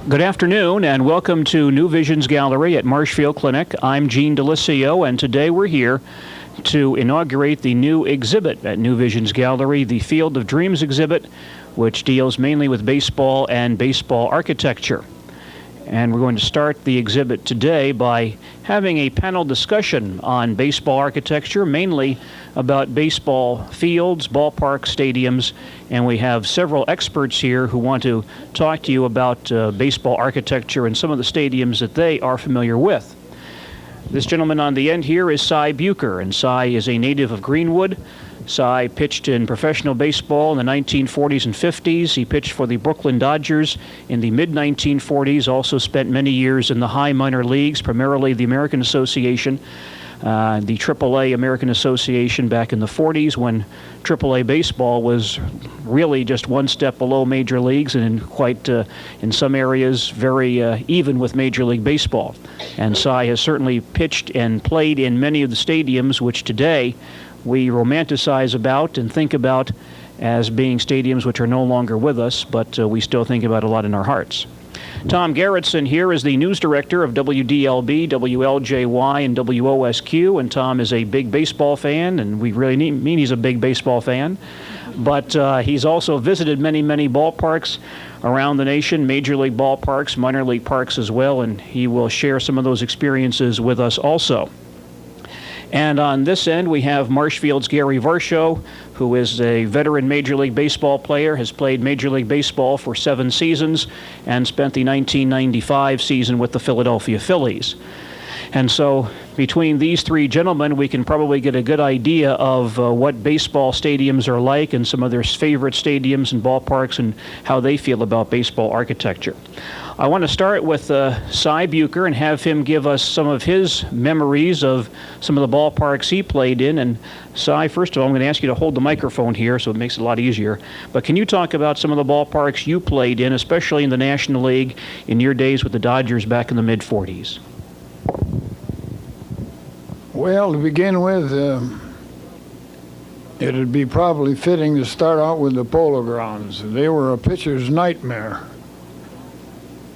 Good afternoon and welcome to New Visions Gallery at Marshfield Clinic. I'm Gene DeLisio, and today we're here to inaugurate the new exhibit at New Visions Gallery, the Field of Dreams exhibit, which deals mainly with baseball and baseball architecture. And we're going to start the exhibit today by having a panel discussion on baseball architecture, mainly about baseball fields, ballparks, stadiums, and we have several experts here who want to talk to you about baseball architecture and some of the stadiums that they are familiar with. This gentleman on the end here is Cy Buker, and Cy is a native of Greenwood. Cy pitched in professional baseball in the 1940s and 50s. He pitched for the Brooklyn Dodgers in the mid-1940s, also spent many years in the high minor leagues, primarily the American Association, the AAA American Association back in the 40s when AAA baseball was really just one step below major leagues and in some areas very even with Major League Baseball. And Cy has certainly pitched and played in many of the stadiums which today we romanticize about and think about as being stadiums which are no longer with us, but we still think about a lot in our hearts. Thom Gerretsen here is the news director of WDLB, WLJY, and WOSQ, and Thom is a big baseball fan, and we really mean he's a big baseball fan. But he's also visited many, many ballparks around the nation, major league ballparks, minor league parks as well, and he will share some of those experiences with us also. And on this end, we have Marshfield's Gary Varsho, who is a veteran Major League Baseball player, has played Major League Baseball for 7 seasons, and spent the 1995 season with the Philadelphia Phillies. And so between these 3 gentlemen, we can probably get a good idea of what baseball stadiums are like and some of their favorite stadiums and ballparks and how they feel about baseball architecture. I want to start with Cy Buker and have him give us some of his memories of some of the ballparks he played in. And Cy, first of all, I'm going to ask you to hold the microphone here so it makes it a lot easier. But can you talk about some of the ballparks you played in, especially in the National League in your days with the Dodgers back in the mid-40s? Well, to begin with, it would be probably fitting to start out with the Polo Grounds. They were a pitcher's nightmare.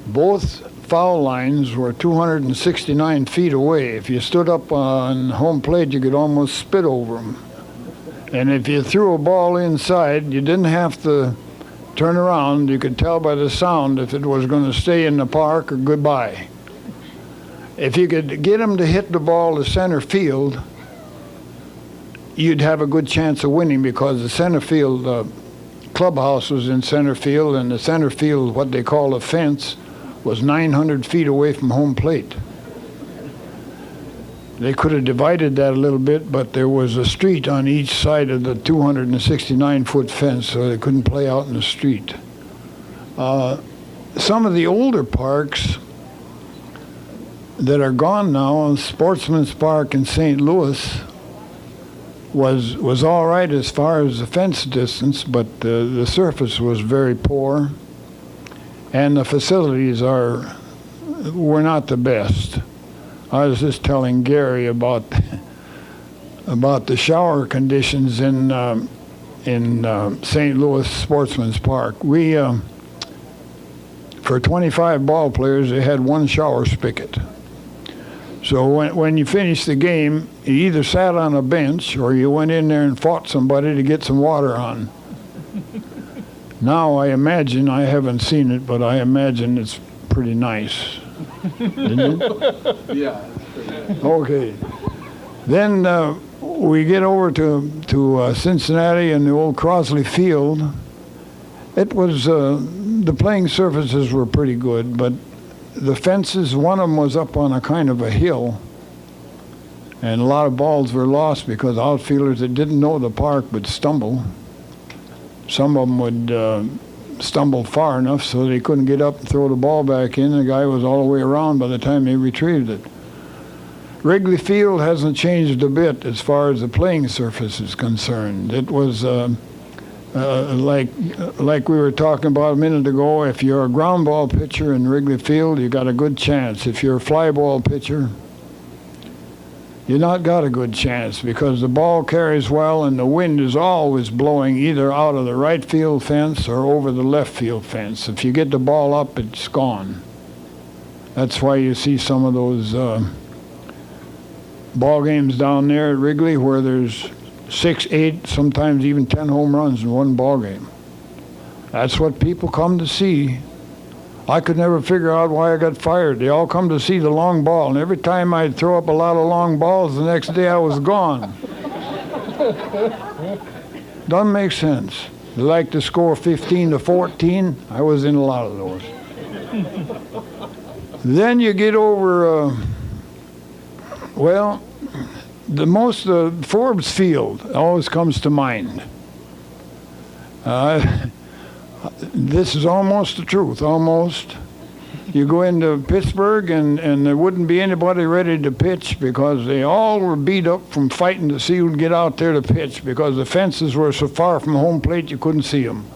Both foul lines were 269 feet away. If you stood up on home plate, you could almost spit over them. And if you threw a ball inside, you didn't have to turn around. You could tell by the sound if it was going to stay in the park or goodbye. If you could get them to hit the ball to center field, you'd have a good chance of winning because the center field clubhouse was in center field, and the center field, what they call a fence, was 900 feet away from home plate. They could have divided that a little bit, but there was a street on each side of the 269-foot fence, so they couldn't play out in the street. Some of the older parks that are gone now, Sportsman's Park in St. Louis, was all right as far as the fence distance, but the surface was very poor, and the facilities were not the best. I was just telling Gary about the shower conditions in St. Louis Sportsman's Park. We for 25 ball players, they had 1 shower spigot. So when you finished the game, you either sat on a bench or you went in there and fought somebody to get some water on. Now I imagine, I haven't seen it, but I imagine it's pretty nice. Didn't you? Yeah. Okay. Then we get over to Cincinnati and the old Crosley Field. It was, the playing surfaces were pretty good, but the fences, one of them was up on a kind of a hill, and a lot of balls were lost because outfielders that didn't know the park would stumble. Some of them would stumble far enough so they couldn't get up and throw the ball back in. The guy was all the way around by the time they retrieved it. Wrigley Field hasn't changed a bit as far as the playing surface is concerned. It was like we were talking about a minute ago. If you're a ground ball pitcher in Wrigley Field, you got a good chance. If you're a fly ball pitcher, you not got a good chance because the ball carries well and the wind is always blowing either out of the right field fence or over the left field fence. If you get the ball up, it's gone. That's why you see some of those ball games down there at Wrigley where there's 6, 8, sometimes even 10 home runs in one ball game. That's what people come to see. I could never figure out why I got fired. They all come to see the long ball, and every time I'd throw up a lot of long balls, the next day I was gone. Doesn't make sense. They like to score 15-14. I was in a lot of those. Then you get over, the most Forbes Field always comes to mind. This is almost the truth, almost. You go into Pittsburgh and there wouldn't be anybody ready to pitch because they all were beat up from fighting to see who'd get out there to pitch because the fences were so far from home plate you couldn't see them.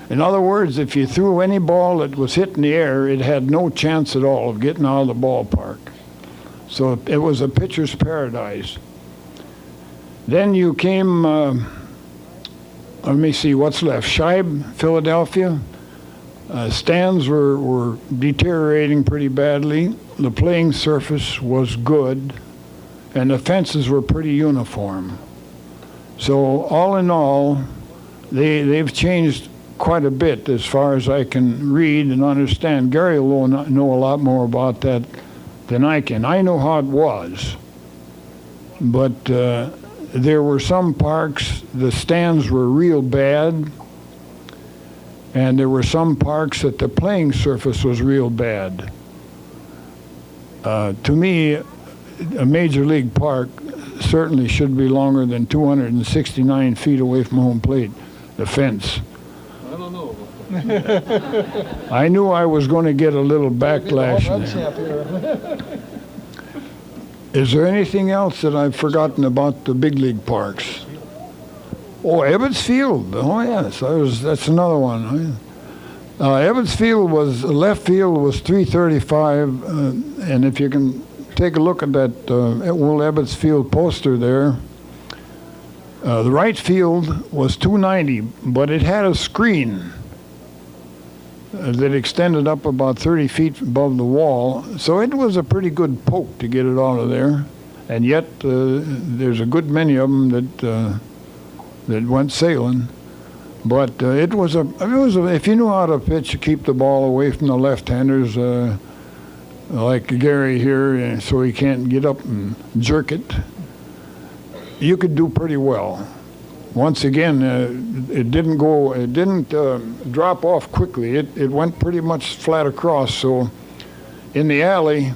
In other words, if you threw any ball that was hit in the air, it had no chance at all of getting out of the ballpark. So it was a pitcher's paradise. Then you came, let me see what's left. Scheib, Philadelphia. Stands were deteriorating pretty badly. The playing surface was good, and the fences were pretty uniform. So all in all, they've changed quite a bit as far as I can read and understand. Gary will know a lot more about that than I can. I know how it was, but there were some parks, the stands were real bad, and there were some parks that the playing surface was real bad. To me, a major league park certainly should be longer than 269 feet away from home plate, the fence. I don't know. I knew I was going to get a little backlash. Is there anything else that I've forgotten about the big league parks? Oh, Ebbets Field. Oh, yes, that's another one. Ebbets Field left field was 335, and if you can take a look at that old Ebbets Field poster there, the right field was 290, but it had a screen that extended up about 30 feet above the wall, so it was a pretty good poke to get it out of there, and yet there's a good many of them that went sailing. But it was if you knew how to pitch, you keep the ball away from the left-handers, like Gary here, so he can't get up and jerk it, you could do pretty well. Once again, it didn't drop off quickly. It went pretty much flat across. So in the alley,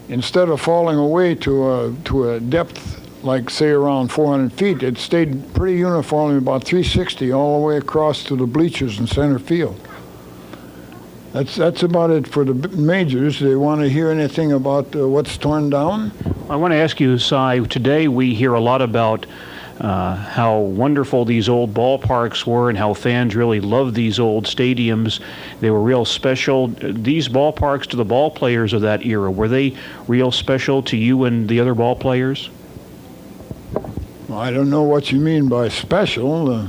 instead of falling away to a depth like say around 400 feet, it stayed pretty uniformly about 360 all the way across to the bleachers in center field. That's about it for the majors. Do you want to hear anything about what's torn down? I want to ask you, Cy, today we hear a lot about how wonderful these old ballparks were and how fans really loved these old stadiums. They were real special. These ballparks to the ball players of that era, were they real special to you and the other ball players? I don't know what you mean by special.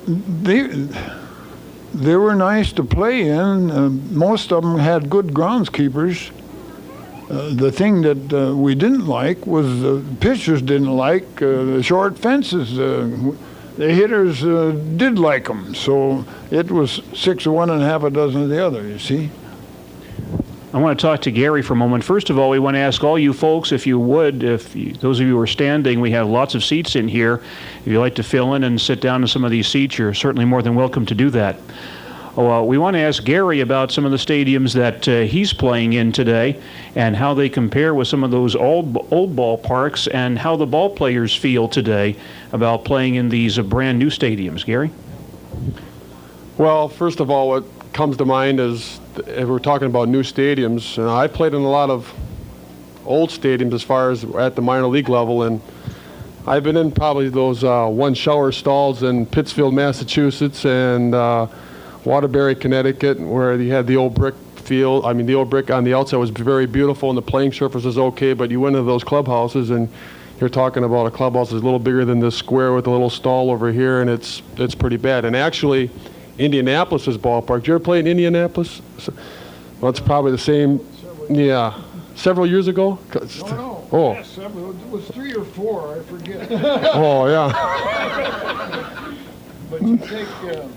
They were nice to play in. Most of them had good groundskeepers. The thing that we didn't like was the pitchers didn't like the short fences. The hitters did like them, so it was 6 of one and half a dozen of the other, you see. I want to talk to Gary for a moment. First of all, we want to ask all you folks, if you would, those of you who are standing, we have lots of seats in here. If you'd like to fill in and sit down in some of these seats, you're certainly more than welcome to do that. We want to ask Gary about some of the stadiums that he's playing in today and how they compare with some of those old ballparks and how the ball players feel today about playing in these brand new stadiums. Gary? Well, first of all, what comes to mind is if we're talking about new stadiums, I played in a lot of old stadiums as far as at the minor league level, and I've been in probably those one shower stalls in Pittsfield, Massachusetts, and Waterbury, Connecticut, where you had the old brick field. I mean, the old brick on the outside was very beautiful, and the playing surface was okay, but you went into those clubhouses, and you're talking about a clubhouse that's a little bigger than this square with a little stall over here, and it's pretty bad. And actually, Indianapolis's ballpark, did you ever play in Indianapolis? Well, it's probably the same, yeah. Several years ago? No. Oh. Yes, it was 3 or 4, I forget. Oh, yeah. But you take the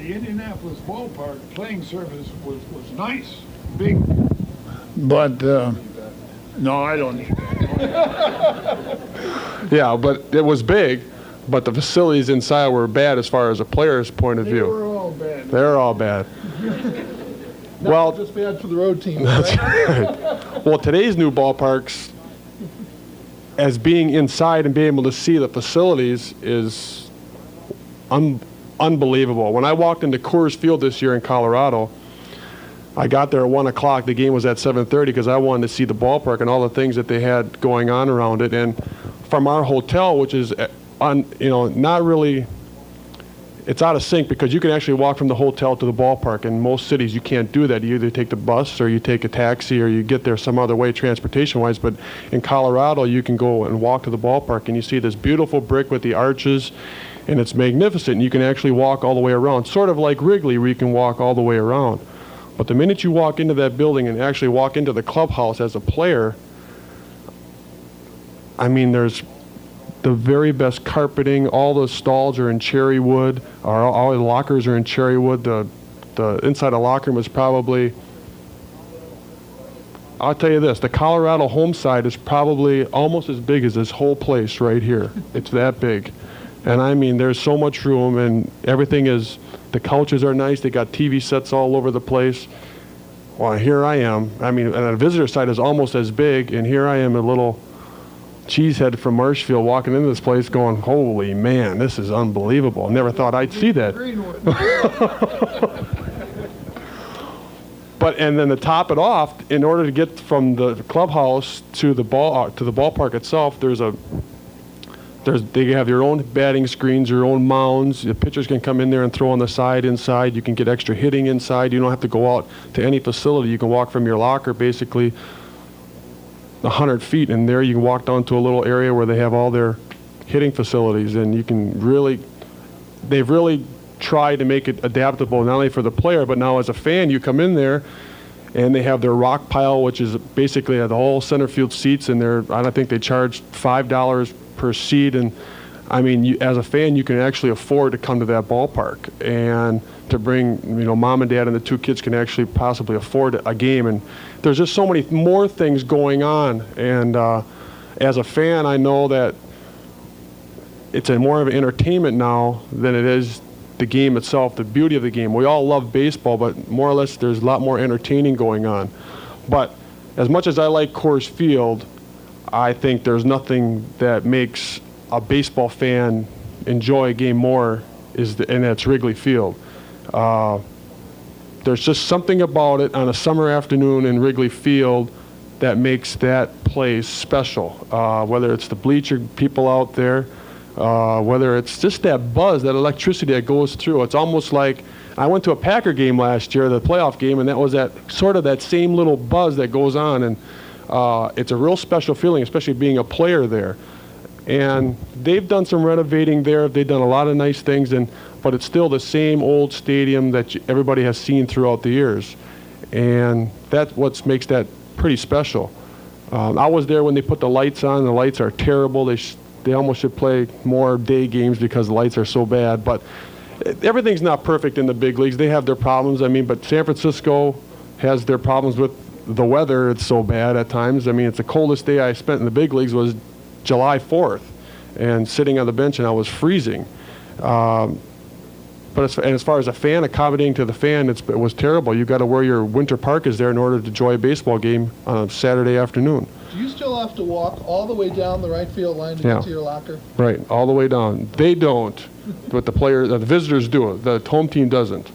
Indianapolis ballpark, playing surface was nice, big. But, no, I don't need that. Yeah, but it was big, but the facilities inside were bad as far as a player's point of They view. were all bad. They were all bad. Well, just bad for the road team. that's Right? right. Well, today's new ballparks, as being inside and being able to see the facilities, is unbelievable. When I walked into Coors Field this year in Colorado, I got there at 1 o'clock. The game was at 7:30 because I wanted to see the ballpark and all the things that they had going on around it. And from our hotel, which is not really, it's out of sync because you can actually walk from the hotel to the ballpark. In most cities, you can't do that. You either take the bus or you take a taxi or you get there some other way transportation-wise. But in Colorado, you can go and walk to the ballpark, and you see this beautiful brick with the arches, and it's magnificent. And you can actually walk all the way around, sort of like Wrigley, where you can walk all the way around. But the minute you walk into that building and actually walk into the clubhouse as a player, I mean, there's the very best carpeting. All the stalls are in cherry wood. All the lockers are in cherry wood. The inside of the locker room is probably, I'll tell you this, the Colorado home side is probably almost as big as this whole place right here. It's that big. And I mean, there's so much room, and everything is, the couches are nice. They got TV sets all over the place. Well, here I am. I mean, and the visitor side is almost as big, and here I am, a little cheesehead from Marshfield, walking into this place going, holy man, this is unbelievable. I never thought I'd see that. Greenwood. But, and then to top it off, in order to get from the clubhouse to the ballpark itself, they have your own batting screens, your own mounds. The pitchers can come in there and throw on the side inside. You can get extra hitting inside. You don't have to go out to any facility. You can walk from your locker basically 100 feet, and there you can walk down to a little area where they have all their hitting facilities, and you can they've really tried to make it adaptable, not only for the player, but now as a fan, you come in there, and they have their rock pile, which is basically the whole center field seats, and I think they charge $5 per seat, and I mean, as a fan, you can actually afford to come to that ballpark, and to bring, mom and dad and the 2 kids can actually possibly afford a game, and there's just so many more things going on, and as a fan, I know that it's more of an entertainment now than it is the game itself, the beauty of the game. We all love baseball, but more or less there's a lot more entertaining going on. But as much as I like Coors Field, I think there's nothing that makes a baseball fan enjoy a game more, and that's Wrigley Field. There's just something about it on a summer afternoon in Wrigley Field that makes that place special. Whether it's the bleacher people out there, whether it's just that buzz, that electricity that goes through. It's almost like, I went to a Packer game last year, the playoff game, and that was that same little buzz that goes on, and it's a real special feeling, especially being a player there. And they've done some renovating there. They've done a lot of nice things, but it's still the same old stadium that everybody has seen throughout the years. And that's what makes that pretty special. I was there when they put the lights on. The lights are terrible. They almost should play more day games because the lights are so bad. But everything's not perfect in the big leagues. They have their problems. I mean, but San Francisco has their problems with the weather. It's so bad at times. I mean, it's the coldest day I spent in the big leagues was July 4th, and sitting on the bench, and I was freezing. But as far as a fan, accommodating to the fan, it was terrible. You got to wear your winter parkas there in order to enjoy a baseball game on a Saturday afternoon. Do you still have to walk all the way down the right field line to get to your locker? Right, all the way down. They don't, but the visitors do it. The home team doesn't.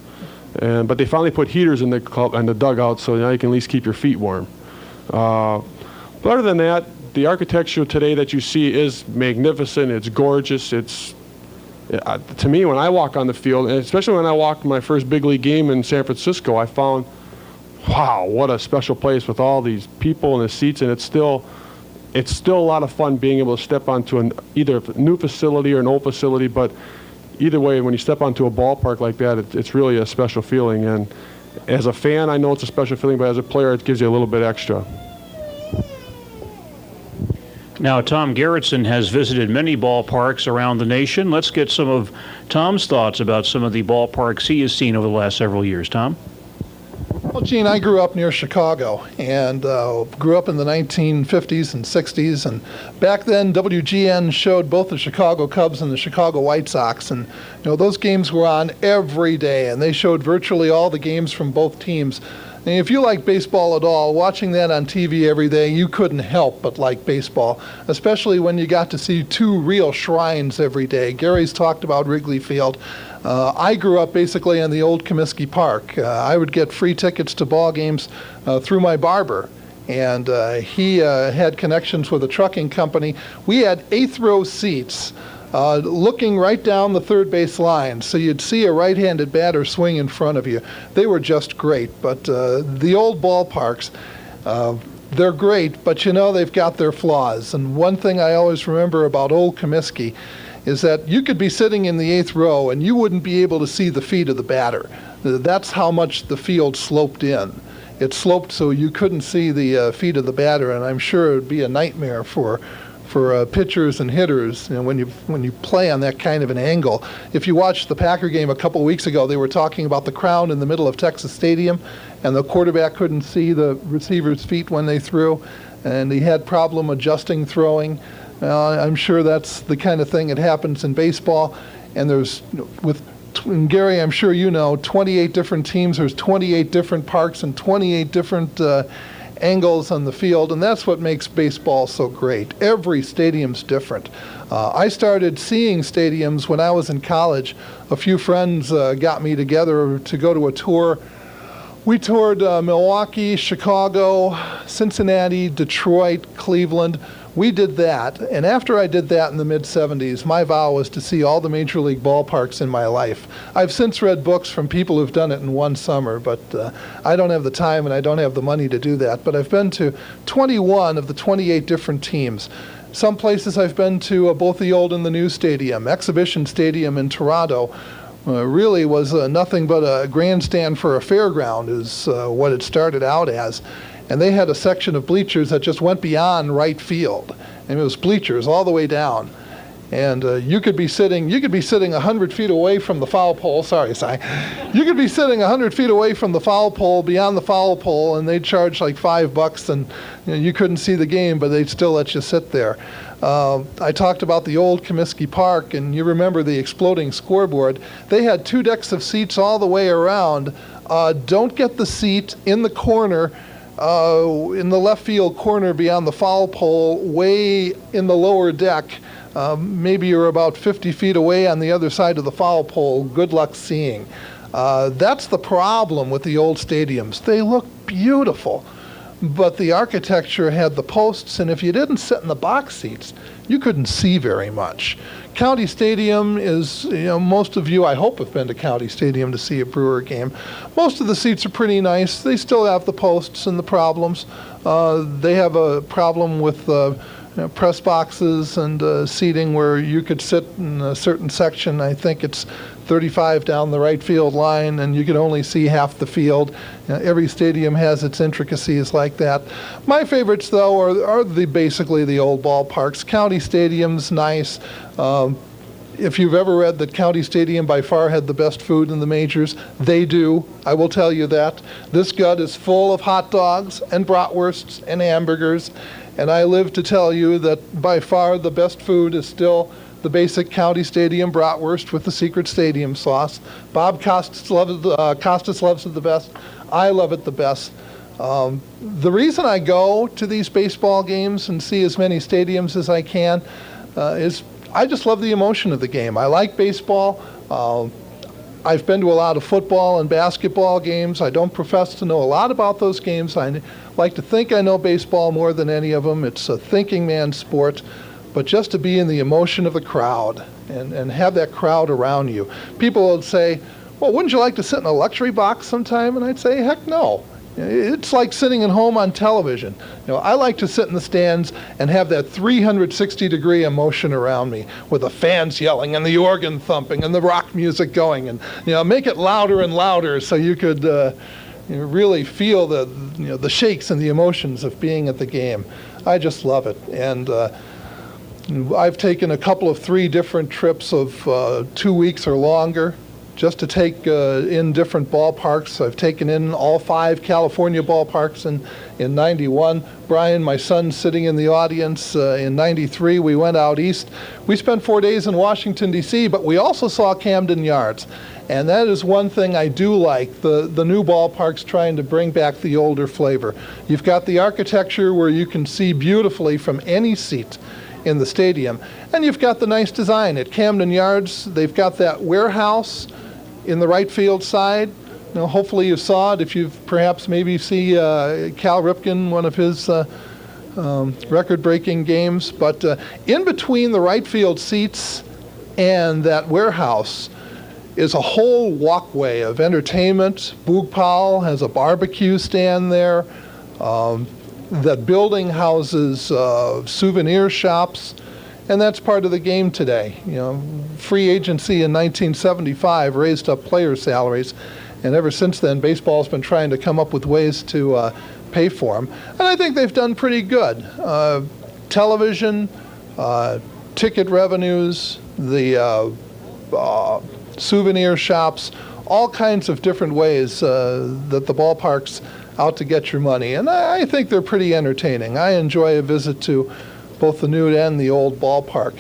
But they finally put heaters in the club and the dugout, so now you can at least keep your feet warm. But other than that, the architecture today that you see is magnificent. It's gorgeous. To me, when I walk on the field, and especially when I walked my first big league game in San Francisco, I found, wow, what a special place with all these people and the seats, and it's still a lot of fun being able to step onto either a new facility or an old facility, but either way, when you step onto a ballpark like that, it's really a special feeling. And as a fan, I know it's a special feeling, but as a player, it gives you a little bit extra. Now, Thom Gerretsen has visited many ballparks around the nation. Let's get some of Tom's thoughts about some of the ballparks he has seen over the last several years. Thom? Well, Gene, I grew up near Chicago and grew up in the 1950s and 60s. And back then, WGN showed both the Chicago Cubs and the Chicago White Sox. And, those games were on every day, and they showed virtually all the games from both teams. And if you like baseball at all, watching that on TV every day, you couldn't help but like baseball, especially when you got to see two real shrines every day. Gary's talked about Wrigley Field. I grew up basically in the old Comiskey Park. I would get free tickets to ball games through my barber, and he had connections with a trucking company. We had eighth row seats looking right down the third base line, so you'd see a right-handed batter swing in front of you. They were just great, but the old ballparks, they're great, but they've got their flaws. And one thing I always remember about old Comiskey is that you could be sitting in the eighth row and you wouldn't be able to see the feet of the batter. That's how much the field sloped in. It sloped so you couldn't see the feet of the batter, and I'm sure it would be a nightmare for pitchers and hitters when you play on that kind of an angle. If you watched the Packer game a couple weeks ago, they were talking about the crown in the middle of Texas Stadium, and the quarterback couldn't see the receiver's feet when they threw, and he had problem adjusting throwing. I'm sure that's the kind of thing that happens in baseball. And and Gary, I'm sure 28 different teams. There's 28 different parks and 28 different angles on the field, and that's what makes baseball so great. Every stadium's different. I started seeing stadiums when I was in college. A few friends got me together to go to a tour. We toured Milwaukee, Chicago, Cincinnati, Detroit, Cleveland. We did that, and after I did that in the mid-'70s, my vow was to see all the major league ballparks in my life. I've since read books from people who've done it in one summer, but I don't have the time and I don't have the money to do that. But I've been to 21 of the 28 different teams. Some places I've been to both the old and the new stadium. Exhibition Stadium in Toronto really was nothing but a grandstand for a fairground is what it started out as. And they had a section of bleachers that just went beyond right field. And it was bleachers all the way down. And you could be sitting 100 feet away from the foul pole. Sorry, Si. You could be sitting 100 feet away from the foul pole, beyond the foul pole, and they'd charge like $5, and you couldn't see the game, but they'd still let you sit there. I talked about the old Comiskey Park, and you remember the exploding scoreboard. They had 2 decks of seats all the way around. Don't get the seat in the corner, in the left field corner beyond the foul pole, way in the lower deck. Maybe you're about 50 feet away on the other side of the foul pole. Good luck seeing. That's the problem with the old stadiums. They look beautiful, but the architecture had the posts, and if you didn't sit in the box seats, you couldn't see very much. County Stadium is, most of you, I hope, have been to County Stadium to see a Brewer game. Most of the seats are pretty nice. They still have the posts and the problems. They have a problem with press boxes and seating where you could sit in a certain section. I think it's 35 down the right field line, and you can only see half the field. Every stadium has its intricacies like that. My favorites, though, are basically the old ballparks. County Stadium's nice. If you've ever read that County Stadium by far had the best food in the majors, they do. I will tell you that. This gut is full of hot dogs and bratwursts and hamburgers, and I live to tell you that by far the best food is still the basic County Stadium bratwurst with the secret stadium sauce. Bob Costas loves it the best. I love it the best. The reason I go to these baseball games and see as many stadiums as I can is I just love the emotion of the game. I like baseball. I've been to a lot of football and basketball games. I don't profess to know a lot about those games. I like to think I know baseball more than any of them. It's a thinking man's sport. but just to be in the emotion of the crowd and have that crowd around you. People would say, well, wouldn't you like to sit in a luxury box sometime? And I'd say, heck no. It's like sitting at home on television. I like to sit in the stands and have that 360-degree emotion around me with the fans yelling and the organ thumping and the rock music going, and make it louder and louder so you could really feel the shakes and the emotions of being at the game. I just love it. And I've taken a couple of 3 different trips of 2 weeks or longer just to take in different ballparks. I've taken in all 5 California ballparks in 91. Brian, my son, sitting in the audience, in 93, we went out east. We spent 4 days in Washington, D.C., but we also saw Camden Yards. And that is one thing I do like, the new ballparks trying to bring back the older flavor. You've got the architecture where you can see beautifully from any seat in the stadium. And you've got the nice design. At Camden Yards, they've got that warehouse in the right field side. Hopefully you saw it. If you've perhaps maybe see Cal Ripken, one of his record-breaking games. But in between the right field seats and that warehouse is a whole walkway of entertainment. Boog Powell has a barbecue stand there. That building houses souvenir shops. And that's part of the game today. Free agency in 1975 raised up player salaries, and ever since then, baseball's been trying to come up with ways to pay for them. And I think they've done pretty good. Television, ticket revenues, the souvenir shops, all kinds of different ways that the ballpark's out to get your money. And I think they're pretty entertaining. I enjoy a visit to both the new and the old ballpark.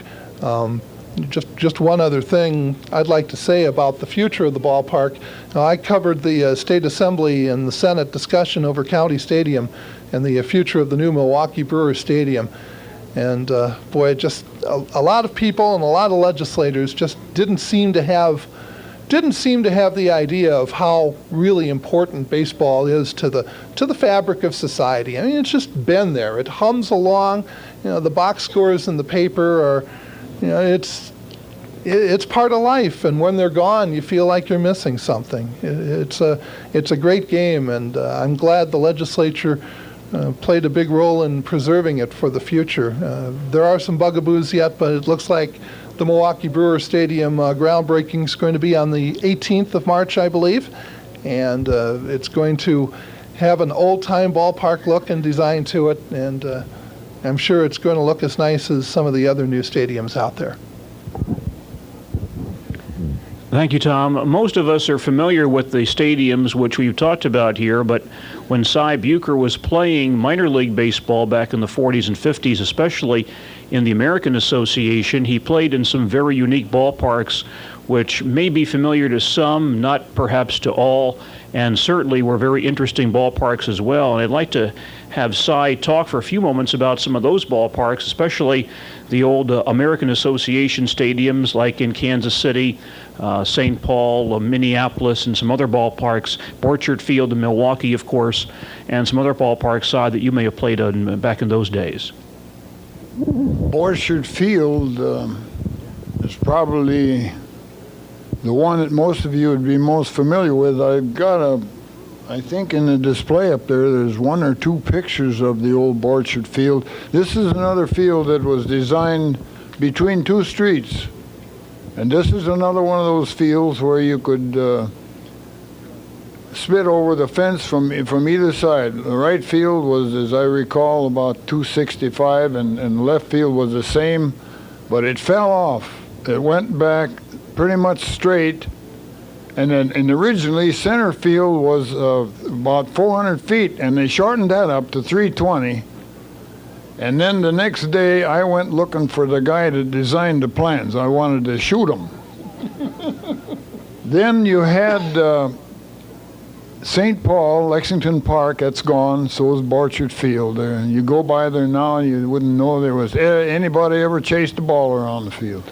Just one other thing I'd like to say about the future of the ballpark. I covered the State Assembly and the Senate discussion over County Stadium and the future of the new Milwaukee Brewers Stadium. And boy, just a lot of people and a lot of legislators just didn't seem to have the idea of how really important baseball is to the fabric of society. I mean, it's just been there. It hums along. The box scores in the paper are, it's part of life. And when they're gone, you feel like you're missing something. It's a great game, and I'm glad the legislature played a big role in preserving it for the future. There are some bugaboos yet, but it looks like the Milwaukee Brewers Stadium groundbreaking is going to be on the 18th of March, I believe, and it's going to have an old-time ballpark look and design to it, and I'm sure it's going to look as nice as some of the other new stadiums out there. Thank you, Thom. Most of us are familiar with the stadiums which we've talked about here, but when Cy Buker was playing minor league baseball back in the 40s and 50s, especially in the American Association, he played in some very unique ballparks which may be familiar to some, not perhaps to all, and certainly were very interesting ballparks as well. And I'd like to have Cy talk for a few moments about some of those ballparks, especially the old American Association stadiums like in Kansas City, St. Paul, Minneapolis, and some other ballparks, Borchert Field in Milwaukee, of course, and some other ballparks, Cy, that you may have played on back in those days. Borchert Field is probably the one that most of you would be most familiar with. I've got I think in the display up there, there's 1 or 2 pictures of the old Borchert Field. This is another field that was designed between 2 streets. And this is another one of those fields where you could spit over the fence from either side. The right field was, as I recall, about 265, and the left field was the same, but it fell off. It went back pretty much straight, and originally center field was about 400 feet, and they shortened that up to 320. And then the next day, I went looking for the guy that designed the plans. I wanted to shoot him. Then you had St. Paul, Lexington Park, that's gone, so is Borchert Field. You go by there now, and you wouldn't know there was anybody ever chased the ball around the field.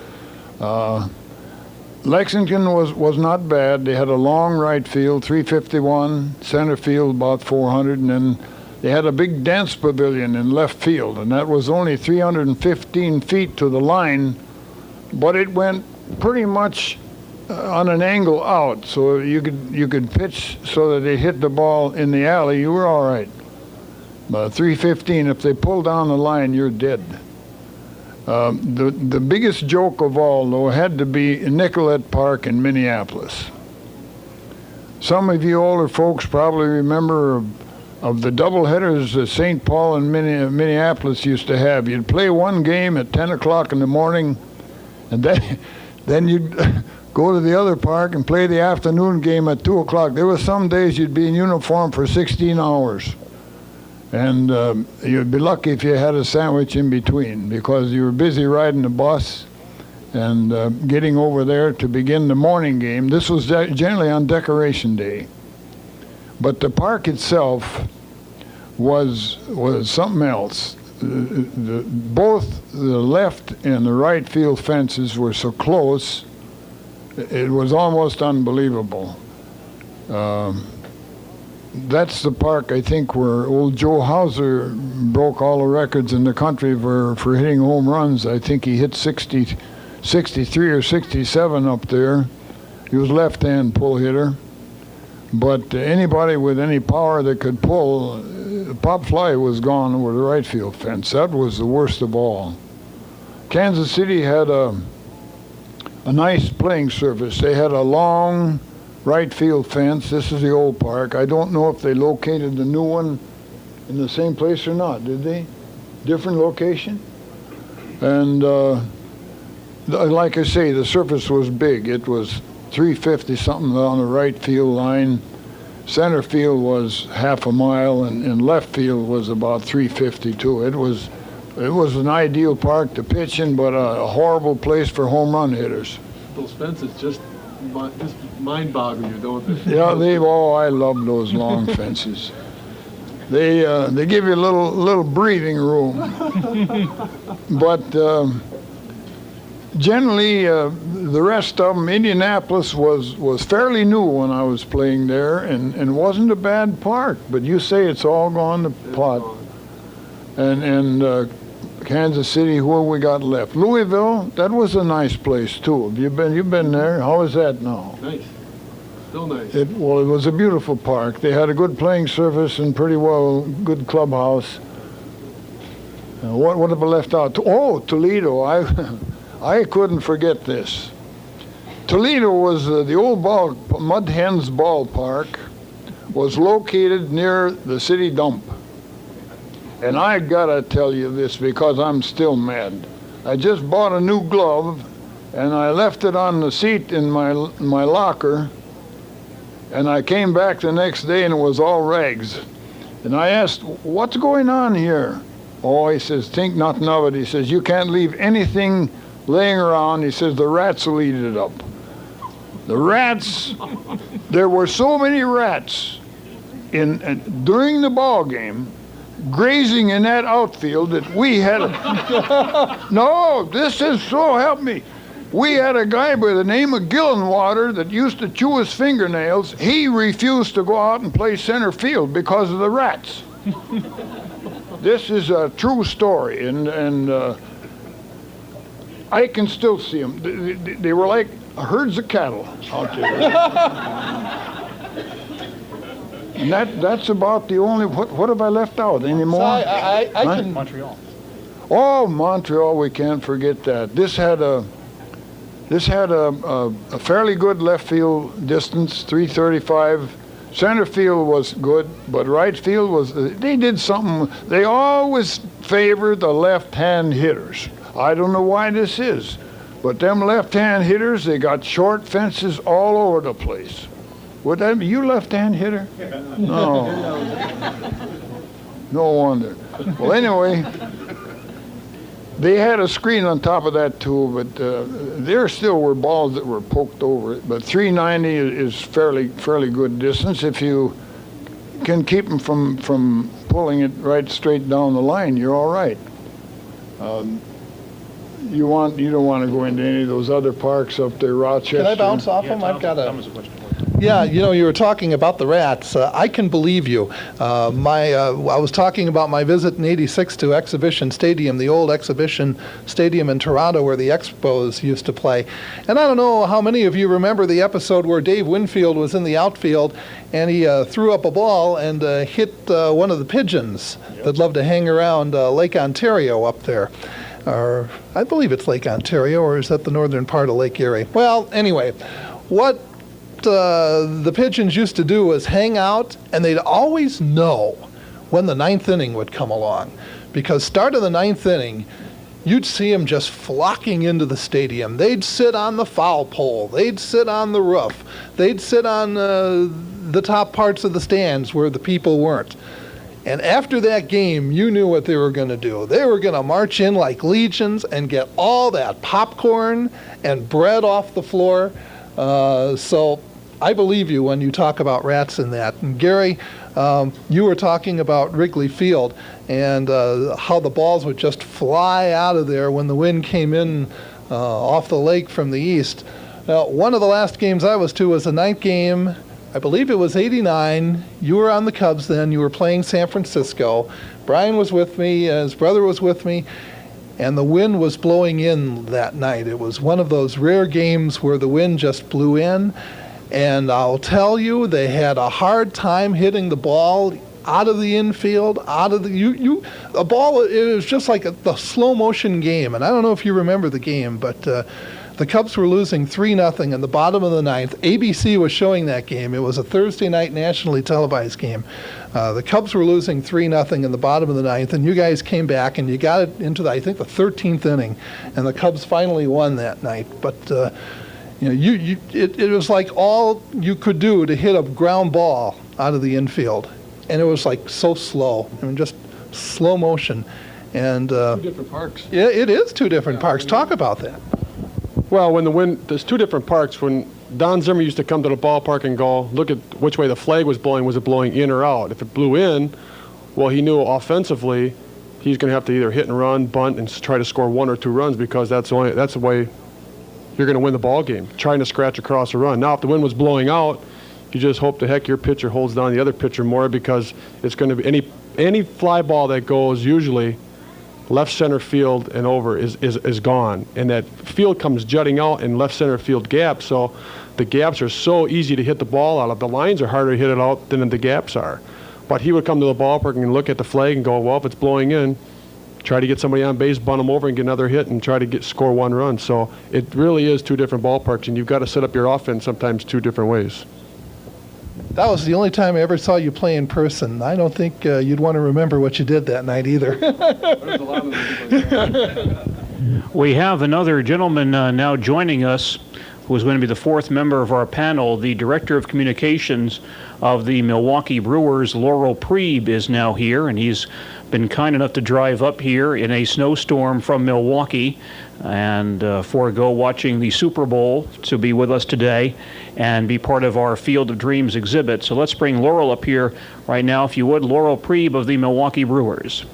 Lexington was not bad. They had a long right field, 351, center field about 400, and then they had a big dance pavilion in left field, and that was only 315 feet to the line, but it went pretty much on an angle out, so you could pitch so that they hit the ball in the alley. You were all right. 315. If they pull down the line, you're dead. The biggest joke of all, though, had to be Nicollet Park in Minneapolis. Some of you older folks probably remember of the doubleheaders that St. Paul and Minneapolis used to have. You'd play one game at 10 o'clock in the morning, and then you'd go to the other park and play the afternoon game at 2 o'clock. There were some days you'd be in uniform for 16 hours. And you'd be lucky if you had a sandwich in between, because you were busy riding the bus and getting over there to begin the morning game. This was generally on Decoration Day. But the park itself was something else. Both the left and the right field fences were so close, it was almost unbelievable. That's the park, I think, where old Joe Hauser broke all the records in the country for hitting home runs. I think he hit 63 or 67 up there. He was left-hand pull hitter. But anybody with any power that could pull, pop fly was gone over the right field fence. That was the worst of all. Kansas City had a nice playing surface. They had a long right field fence. This is the old park. I don't know if they located the new one in the same place or not. Did they? Different location? And like I say, the surface was big. It was 350 something on the right field line. Center field was half a mile, and left field was about 352. It was an ideal park to pitch in, but a horrible place for home run hitters. Those fences just mind-boggle you, don't they? Yeah, I love those long fences. They give you a little breathing room. But generally, the rest of them, Indianapolis was fairly new when I was playing there, and wasn't a bad park. But you say it's all gone to pot. And Kansas City, where we got left? Louisville, that was a nice place too. You've been there? How is that now? Nice. Still nice. It was a beautiful park. They had a good playing surface and pretty well good clubhouse. What have I left out? Oh, Toledo. I couldn't forget this. Toledo was the old Mud Hens ballpark was located near the city dump. And I gotta tell you this because I'm still mad. I just bought a new glove and I left it on the seat in my locker, and I came back the next day and it was all rags. And I asked, what's going on here? Oh, he says, think nothing of it. He says, you can't leave anything laying around. He says, the rats will eat it up. The rats, there were so many rats during the ball game grazing in that outfield that we had no, this is so help me. We had a guy by the name of Gillenwater that used to chew his fingernails. He refused to go out and play center field because of the rats. This is a true story, and I can still see them. They were like herds of cattle out there. And that's about the only. What have I left out? Any more? I can. Montreal. Oh, Montreal, we can't forget that. This had a fairly good left field distance, 335. Center field was good, but right field was. They did something. They always favored the left-hand hitters. I don't know why this is, but them left-hand hitters, they got short fences all over the place. Would that be you left-hand hitter? No. No wonder. Well, anyway, they had a screen on top of that too, but there still were balls that were poked over it. But 390 is fairly good distance. If you can keep them from pulling it right straight down the line, you're all right. You don't want to go into any of those other parks up there, Rochester. Can I bounce off Yeah, him? I've got Thom has a question for you. Yeah, you were talking about the rats. I can believe you. I was talking about my visit in '86 to Exhibition Stadium, the old Exhibition Stadium in Toronto where the Expos used to play. And I don't know how many of you remember the episode where Dave Winfield was in the outfield and he threw up a ball and hit one of the pigeons that love to hang around Lake Ontario up there. Or I believe it's Lake Ontario, or is that the northern part of Lake Erie? Well, anyway, what the pigeons used to do was hang out, and they'd always know when the ninth inning would come along, because start of the ninth inning, you'd see them just flocking into the stadium. They'd sit on the foul pole. They'd sit on the roof. They'd sit on the top parts of the stands where the people weren't. And after that game, you knew what they were going to do. They were going to march in like legions and get all that popcorn and bread off the floor. So I believe you when you talk about rats and that. And Gary, you were talking about Wrigley Field and how the balls would just fly out of there when the wind came in off the lake from the east. Now, one of the last games I was to was a night game. I believe it was '89. You were on the Cubs then. You were playing San Francisco. Brian was with me. His brother was with me. And the wind was blowing in that night. It was one of those rare games where the wind just blew in. And I'll tell you, they had a hard time hitting the ball out of the infield, out of the a ball. It was just like the slow motion game. And I don't know if you remember the game, but the Cubs were losing 3-0 in the bottom of the ninth. ABC was showing that game. It was a Thursday night nationally televised game. The Cubs were losing 3-0 in the bottom of the ninth, and you guys came back and you got it into I think the 13th inning, and the Cubs finally won that night. But it was like all you could do to hit a ground ball out of the infield, and it was like so slow. I mean, just slow motion. And two different parks. Yeah, it is two different parks. Talk about that. Well, when the wind, there's two different parks. When Don Zimmer used to come to the ballpark and go, look at which way the flag was blowing. Was it blowing in or out? If it blew in, well, he knew offensively he's going to have to either hit and run, bunt, and try to score 1 or 2 runs because that's the way you're going to win the ball game, trying to scratch across a run. Now, if the wind was blowing out, you just hope to heck your pitcher holds down the other pitcher more because it's going to be any fly ball that goes usually left center field and over is gone. And that field comes jutting out in left center field gaps, so the gaps are so easy to hit the ball out of. The lines are harder to hit it out than the gaps are. But he would come to the ballpark and look at the flag and go, well, if it's blowing in, try to get somebody on base, bunt them over and get another hit and try to score 1 run. So it really is two different ballparks, and you've got to set up your offense sometimes 2 different ways. That was the only time I ever saw you play in person. I don't think you'd want to remember what you did that night either. We have another gentleman now joining us who is going to be the 4th member of our panel. The Director of Communications of the Milwaukee Brewers, Laurel Prieb, is now here, and he's been kind enough to drive up here in a snowstorm from Milwaukee and forego watching the Super Bowl to be with us today and be part of our Field of Dreams exhibit. So let's bring Laurel up here right now, if you would. Laurel Prieb of the Milwaukee Brewers.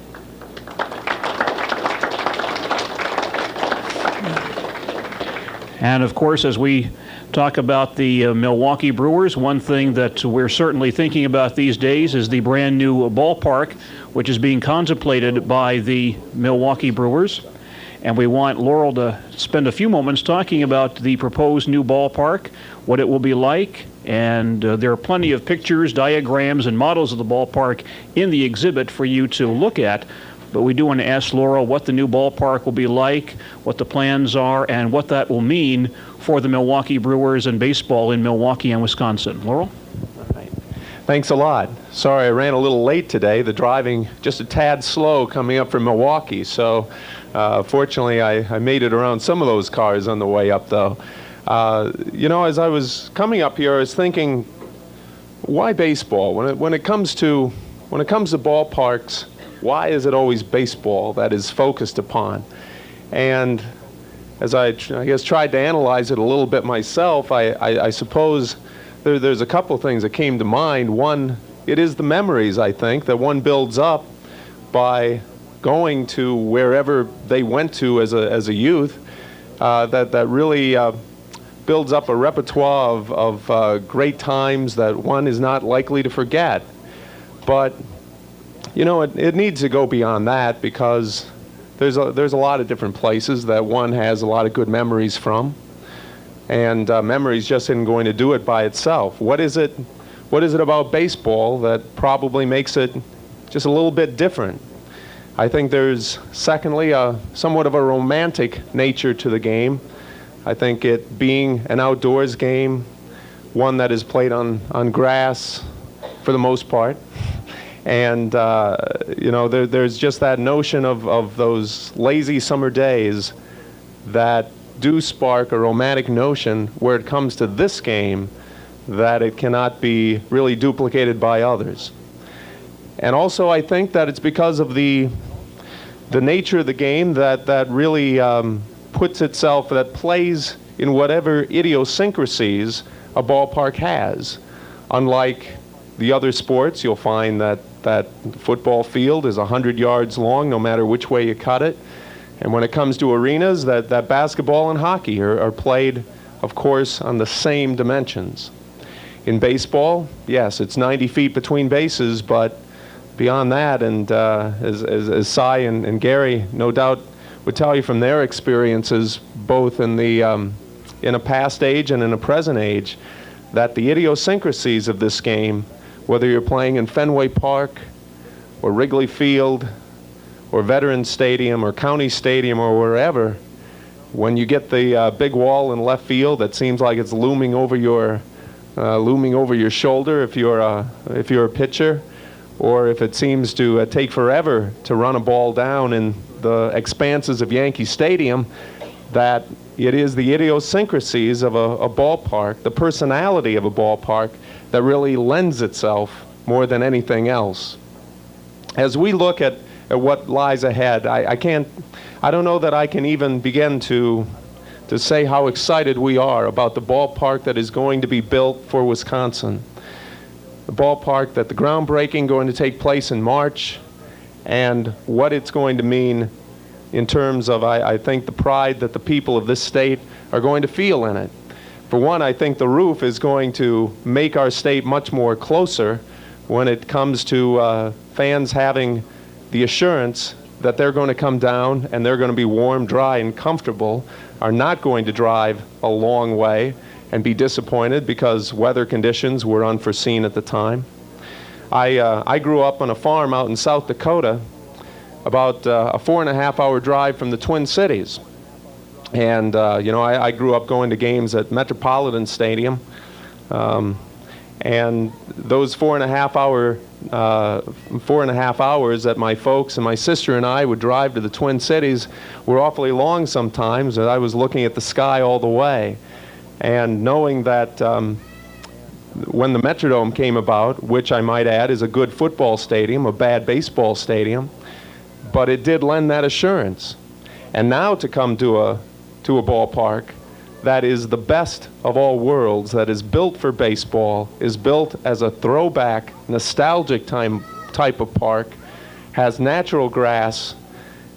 And of course, as we talk about the Milwaukee Brewers, one thing that we're certainly thinking about these days is the brand new ballpark, which is being contemplated by the Milwaukee Brewers. And we want Laurel to spend a few moments talking about the proposed new ballpark, what it will be like, and there are plenty of pictures, diagrams, and models of the ballpark in the exhibit for you to look at. But we do want to ask Laurel what the new ballpark will be like, what the plans are, and what that will mean for the Milwaukee Brewers and baseball in Milwaukee and Wisconsin. Laurel? Thanks a lot. Sorry I ran a little late today. The driving just a tad slow coming up from Milwaukee, so fortunately I made it around some of those cars on the way up, though. As I was coming up here, I was thinking, why baseball? When it comes to ballparks, why is it always baseball that is focused upon? And as I guess tried to analyze it a little bit myself, I suppose there's a couple of things that came to mind. One, it is the memories, I think, that one builds up by going to wherever they went to as a youth, that really builds up a repertoire of great times that one is not likely to forget. But, you know, it needs to go beyond that, because there's a lot of different places that one has a lot of good memories from. And memories just isn't going to do it by itself. What is it about baseball that probably makes it just a little bit different? I think there's, secondly, somewhat of a romantic nature to the game. I think it being an outdoors game, one that is played on grass for the most part. And, you know, there's just that notion of those lazy summer days that do spark a romantic notion where it comes to this game that it cannot be really duplicated by others. And also I think that it's because of the nature of the game that really puts itself, that plays in whatever idiosyncrasies a ballpark has. Unlike the other sports, you'll find that football field is 100 yards long no matter which way you cut it. And when it comes to arenas, that basketball and hockey are played, of course, on the same dimensions. In baseball, yes, it's 90 feet between bases, but beyond that, and as Cy and Gary no doubt would tell you from their experiences, both in a past age and in a present age, that the idiosyncrasies of this game, whether you're playing in Fenway Park or Wrigley Field or Veterans Stadium or County Stadium or wherever, when you get the big wall in left field that seems like it's looming over your shoulder if you're a pitcher, or if it seems to take forever to run a ball down in the expanses of Yankee Stadium, that it is the idiosyncrasies of a ballpark, the personality of a ballpark, that really lends itself more than anything else. As we look at what lies ahead, I don't know that I can even begin to say how excited we are about the ballpark that is going to be built for Wisconsin. The ballpark that the groundbreaking going to take place in March, and what it's going to mean in terms of, I think, the pride that the people of this state are going to feel in it. For one, I think the roof is going to make our state much more closer when it comes to fans having the assurance that they're going to come down and they're going to be warm, dry, and comfortable, are not going to drive a long way and be disappointed because weather conditions were unforeseen at the time. I grew up on a farm out in South Dakota, about a 4.5-hour drive from the Twin Cities. And, you know, I grew up going to games at Metropolitan Stadium. And those 4.5 hours that my folks and my sister and I would drive to the Twin Cities were awfully long sometimes. I was looking at the sky all the way. And knowing that when the Metrodome came about, which I might add is a good football stadium, a bad baseball stadium, but it did lend that assurance. And now to come to a ballpark that is the best of all worlds, that is built for baseball, is built as a throwback, nostalgic type of park, has natural grass,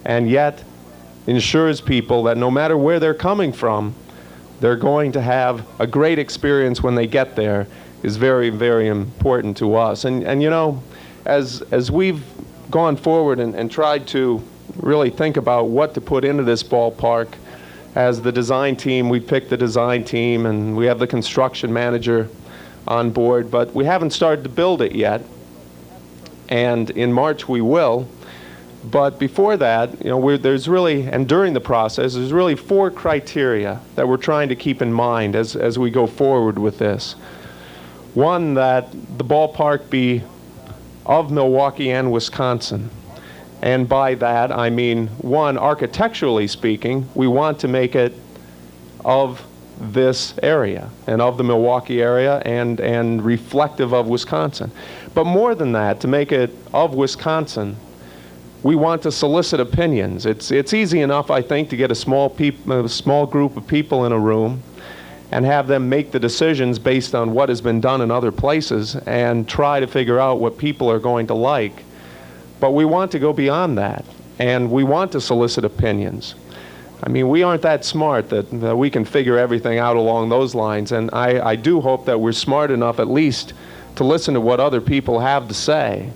and yet ensures people that no matter where they're coming from, they're going to have a great experience when they get there, is very, very important to us. And you know, as we've gone forward and tried to really think about what to put into this ballpark, as the design team, we picked the design team, and we have the construction manager on board, but we haven't started to build it yet. And in March we will. But before that, you know, there's really, and during the process, there's really 4 criteria that we're trying to keep in mind as we go forward with this. One, that the ballpark be of Milwaukee and Wisconsin. And by that, I mean, one, architecturally speaking, we want to make it of this area and of the Milwaukee area and reflective of Wisconsin. But more than that, to make it of Wisconsin, we want to solicit opinions. It's easy enough, I think, to get a small group of people in a room and have them make the decisions based on what has been done in other places and try to figure out what people are going to like. But we want to go beyond that, and we want to solicit opinions. I mean, we aren't that smart that we can figure everything out along those lines, and I do hope that we're smart enough at least to listen to what other people have to say.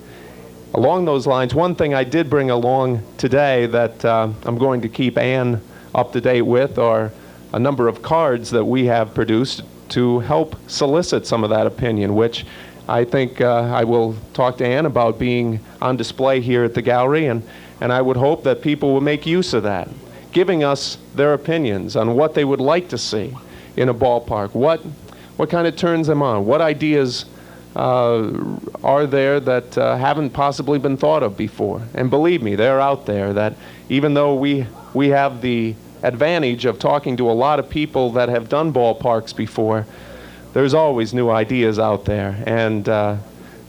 Along those lines, one thing I did bring along today that I'm going to keep Ann up to date with are a number of cards that we have produced to help solicit some of that opinion, which I think I will talk to Ann about being on display here at the gallery, and I would hope that people will make use of that, giving us their opinions on what they would like to see in a ballpark, what kind of turns them on, what ideas are there that haven't possibly been thought of before. And believe me, they're out there, that even though we have the advantage of talking to a lot of people that have done ballparks before, there's always new ideas out there, and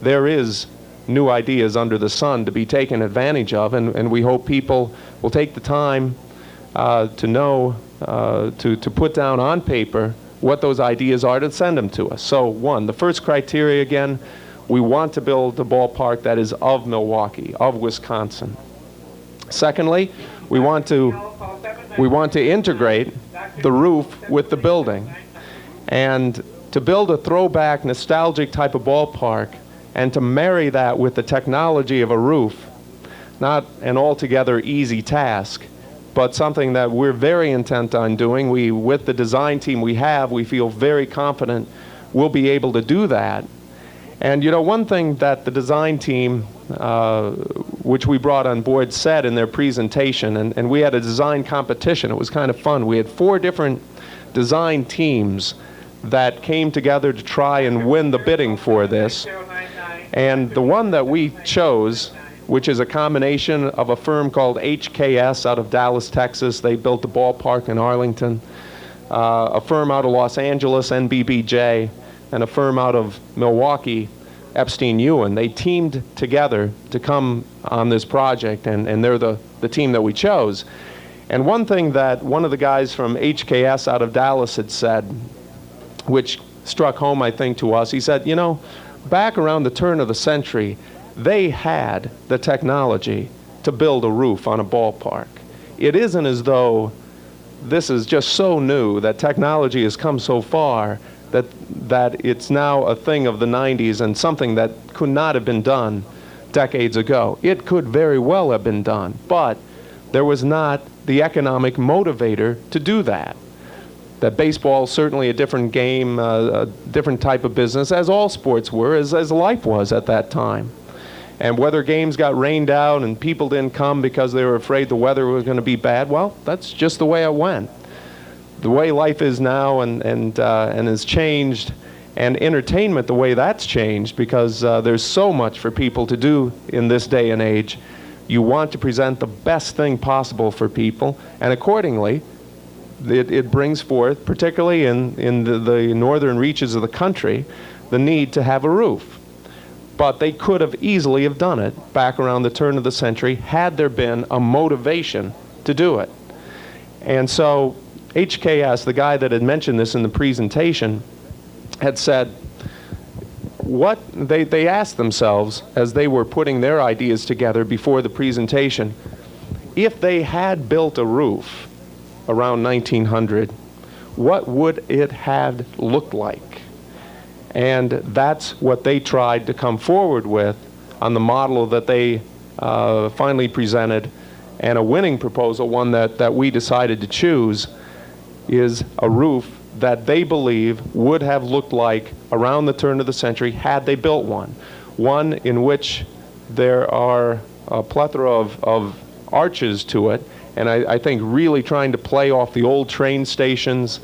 there is new ideas under the sun to be taken advantage of, and we hope people will take the time to know, to put down on paper what those ideas are, to send them to us. So one, the first criteria again, we want to build a ballpark that is of Milwaukee, of Wisconsin. Secondly, we want to integrate the roof with the building, and to build a throwback, nostalgic type of ballpark, and to marry that with the technology of a roof, not an altogether easy task, but something that we're very intent on doing. With the design team we have, we feel very confident we'll be able to do that. And you know, one thing that the design team, which we brought on board, said in their presentation, and we had a design competition. It was kind of fun. We had 4 different design teams that came together to try and win the bidding for this. And the one that we chose, which is a combination of a firm called HKS out of Dallas, Texas. They built the ballpark in Arlington. A firm out of Los Angeles, NBBJ, and a firm out of Milwaukee, Epstein Ewan. They teamed together to come on this project, and they're the team that we chose. And one thing that one of the guys from HKS out of Dallas had said, which struck home, I think, to us, he said, you know, back around the turn of the century, they had the technology to build a roof on a ballpark. It isn't as though this is just so new, that technology has come so far that it's now a thing of the 90s and something that could not have been done decades ago. It could very well have been done, but there was not the economic motivator to do that. That baseball is certainly a different game, a different type of business, as all sports were, as life was at that time. And whether games got rained out and people didn't come because they were afraid the weather was going to be bad, well, that's just the way it went. The way life is now and has changed, and entertainment, the way that's changed, because there's so much for people to do in this day and age. You want to present the best thing possible for people, and accordingly, it brings forth, particularly in the northern reaches of the country, the need to have a roof. But they could have easily have done it back around the turn of the century had there been a motivation to do it. And so HKS, the guy that had mentioned this in the presentation, had said, what they asked themselves as they were putting their ideas together before the presentation, if they had built a roof around 1900, what would it have looked like? And that's what they tried to come forward with on the model that they finally presented. And a winning proposal, one that we decided to choose, is a roof that they believe would have looked like around the turn of the century had they built one. One in which there are a plethora of arches to it, and I think really trying to play off the old train stations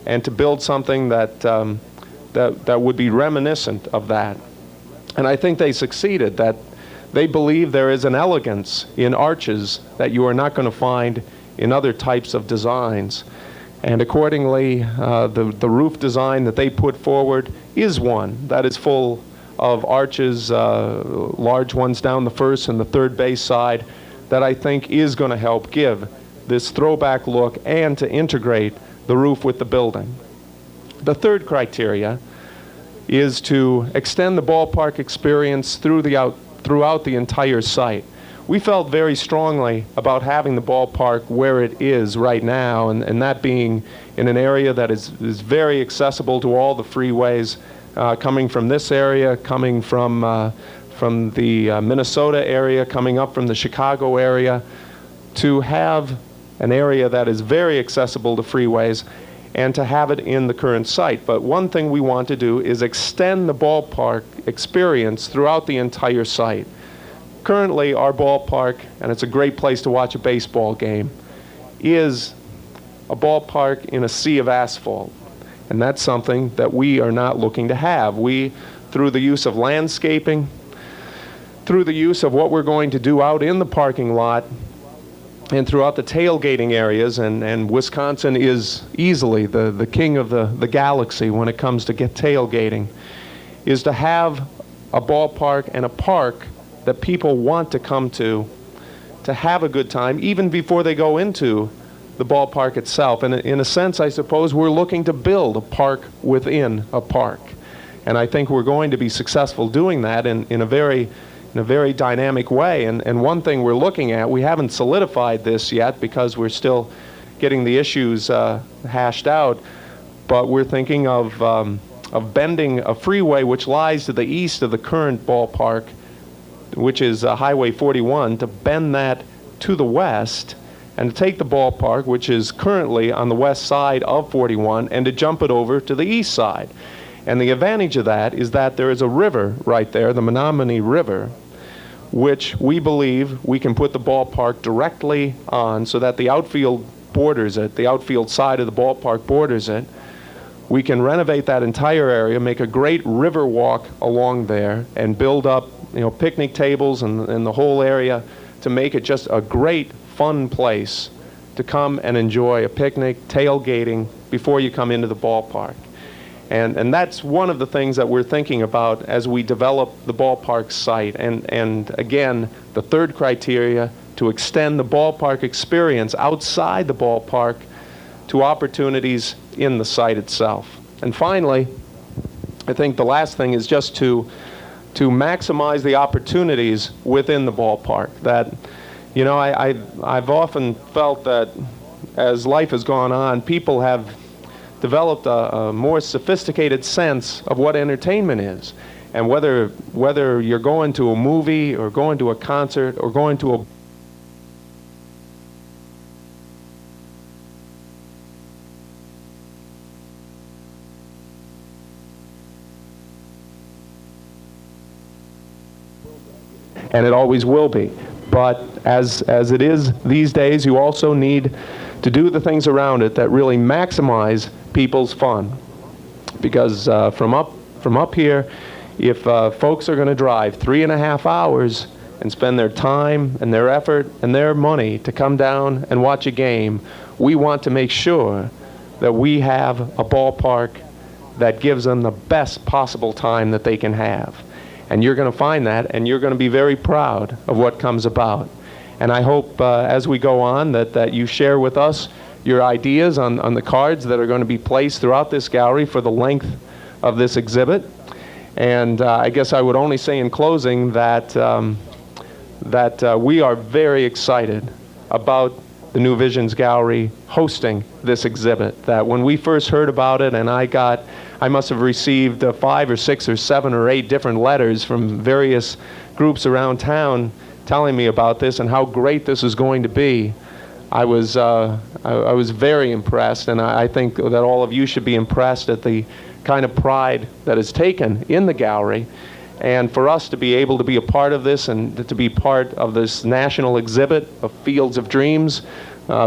and to build something that would be reminiscent of that. And I think they succeeded, that they believe there is an elegance in arches that you are not going to find in other types of designs. And accordingly, the roof design that they put forward is one that is full of arches, large ones down the first and the third base side, that I think is going to help give this throwback look and to integrate the roof with the building. The third criteria is to extend the ballpark experience throughout the entire site. we felt very strongly about having the ballpark where it is right now, and that being in an area that is very accessible to all the freeways, coming from this area, coming from the Minnesota area, coming up from the Chicago area, to have an area that is very accessible to freeways and to have it in the current site. But one thing we want to do is extend the ballpark experience throughout the entire site. Currently, our ballpark, and it's a great place to watch a baseball game, is a ballpark in a sea of asphalt. And that's something that we are not looking to have. We, through the use of landscaping, through the use of what we're going to do out in the parking lot, and throughout the tailgating areas, and Wisconsin is easily the king of the galaxy when it comes to tailgating, is to have a ballpark and a park that people want to come to have a good time, even before they go into the ballpark itself. And in a sense, I suppose, we're looking to build a park within a park. And I think we're going to be successful doing that in a very dynamic way. And one thing we're looking at, we haven't solidified this yet because we're still getting the issues hashed out, but we're thinking of bending a freeway which lies to the east of the current ballpark, which is Highway 41, to bend that to the west and to take the ballpark, which is currently on the west side of 41, and to jump it over to the east side. And the advantage of that is that there is a river right there, the Menominee River, which we believe we can put the ballpark directly on so that the outfield borders it, the outfield side of the ballpark borders it. We can renovate that entire area, make a great river walk along there, and build up, picnic tables and the whole area to make it just a great, fun place to come and enjoy a picnic, tailgating, before you come into the ballpark. And that's one of the things that we're thinking about as we develop the ballpark site. And again, the third criteria, to extend the ballpark experience outside the ballpark to opportunities in the site itself. And finally, I think the last thing is just to maximize the opportunities within the ballpark. That, I've often felt that as life has gone on, people have developed a more sophisticated sense of what entertainment is. And whether you're going to a movie or going to a concert or going to a and it always will be. But as it is these days, you also need to do the things around it that really maximize people's fun. Because from up here, if folks are going to drive 3.5 hours and spend their time and their effort and their money to come down and watch a game, we want to make sure that we have a ballpark that gives them the best possible time that they can have. And you're going to find that, and you're going to be very proud of what comes about. And I hope as we go on that you share with us your ideas on the cards that are going to be placed throughout this gallery for the length of this exhibit. And I guess I would only say in closing that we are very excited about the New Visions Gallery hosting this exhibit. That when we first heard about it, and I must have received 5 or 6 or 7 or 8 different letters from various groups around town telling me about this and how great this is going to be. I was very impressed, and I think that all of you should be impressed at the kind of pride that is taken in the gallery. And for us to be able to be a part of this and to be part of this national exhibit of Fields of Dreams,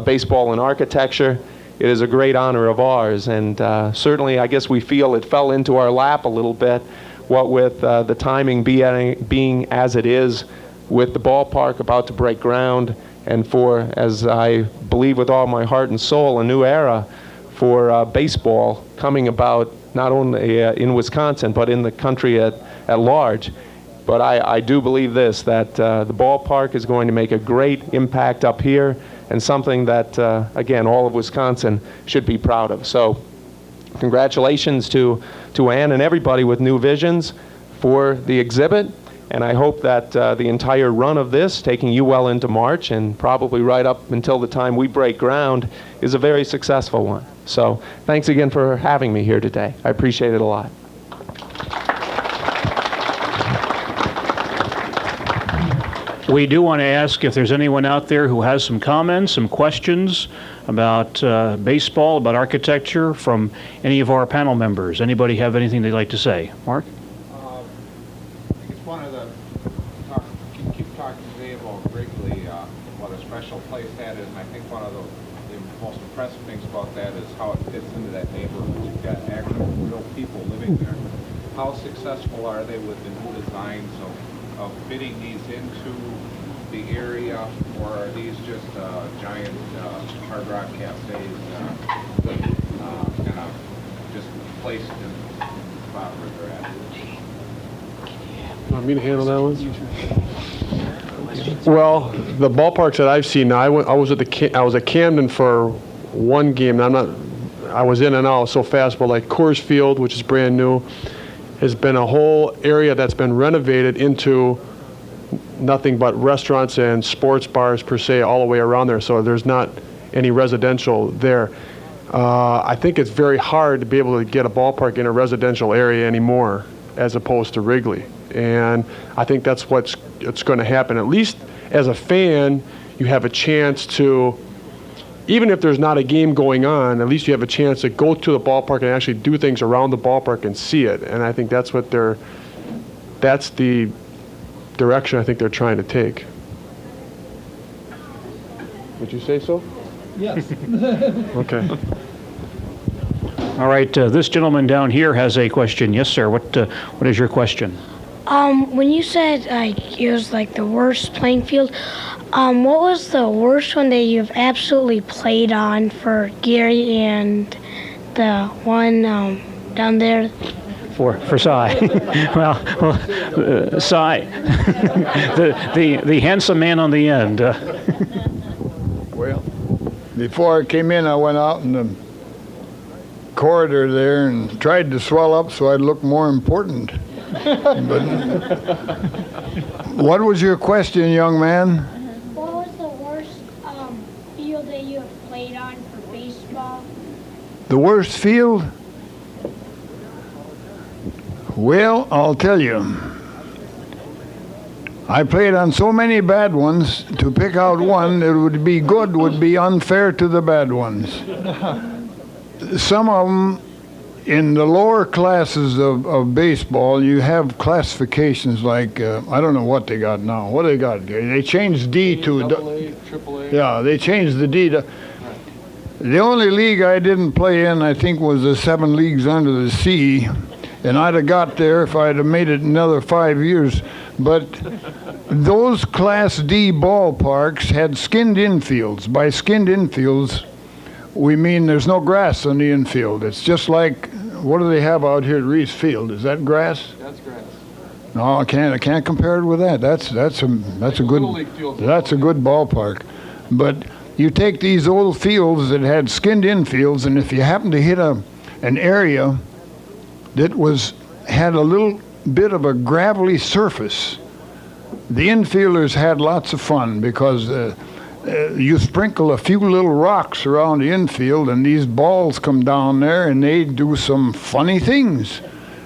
baseball and architecture, it is a great honor of ours. And certainly I guess we feel it fell into our lap a little bit, what with the timing being as it is, with the ballpark about to break ground, and for, as I believe with all my heart and soul, a new era for baseball coming about not only in Wisconsin, but in the country at large. But I do believe this, that the ballpark is going to make a great impact up here, and something that, again, all of Wisconsin should be proud of. So congratulations to Ann and everybody with New Visions for the exhibit, And I hope that the entire run of this, taking you well into March and probably right up until the time we break ground, is a very successful one. So thanks again for having me here today. I appreciate it a lot. We do want to ask if there's anyone out there who has some comments, some questions about baseball, about architecture from any of our panel members. Anybody have anything they'd like to say? Mark? I think it's one of the, keep talking today about Wrigley, what a special place that is, and I think one of the most impressive things about that is how it fits into that neighborhood. You've got actual real people living there. How successful are they with the new designs of fitting these into the area, or are these just giant hard rock cafes kind of just placed in the spot where they're at? You want me to handle that one? Well, the ballparks that I've seen now, I was at Camden for one game, and I was in and out so fast, but like Coors Field, which is brand new, has been a whole area that's been renovated into nothing but restaurants and sports bars per se all the way around there, so there's not any residential there. I think it's very hard to be able to get a ballpark in a residential area anymore as opposed to Wrigley, and I think that's what's going to happen. At least as a fan, you have a chance to, even if there's not a game going on, at least you have a chance to go to the ballpark and actually do things around the ballpark and see it, and I think that's the direction I think they're trying to take. Would you say so? Yes. Okay. All right, this gentleman down here has a question. Yes, sir. What is your question? When you said it was like the worst playing field, what was the worst one that you've absolutely played on for Gary and the one down there? For Cy. well, Cy, the handsome man on the end. Well, before I came in, I went out in the corridor there and tried to swell up so I'd look more important. But what was your question, young man? What was the worst field that you have played on for baseball? The worst field? Well, I'll tell you. I played on so many bad ones, to pick out one that would be good would be unfair to the bad ones. Some of them, in the lower classes of baseball, you have classifications like, I don't know what they got now. What they got? They changed D to... AA, AAA. Yeah, they changed the D to... The only league I didn't play in, I think, was the 7 leagues under the sea. And I'd have got there if I'd have made it another 5 years. But those Class D ballparks had skinned infields. By skinned infields, we mean there's no grass on the infield. It's just like, what do they have out here at Reese Field? Is that grass? That's grass. No, I can't compare it with that. That's a good ballpark. But you take these old fields that had skinned infields, and if you happen to hit an area that had a little bit of a gravelly surface, the infielders had lots of fun because you sprinkle a few little rocks around the infield and these balls come down there and they do some funny things.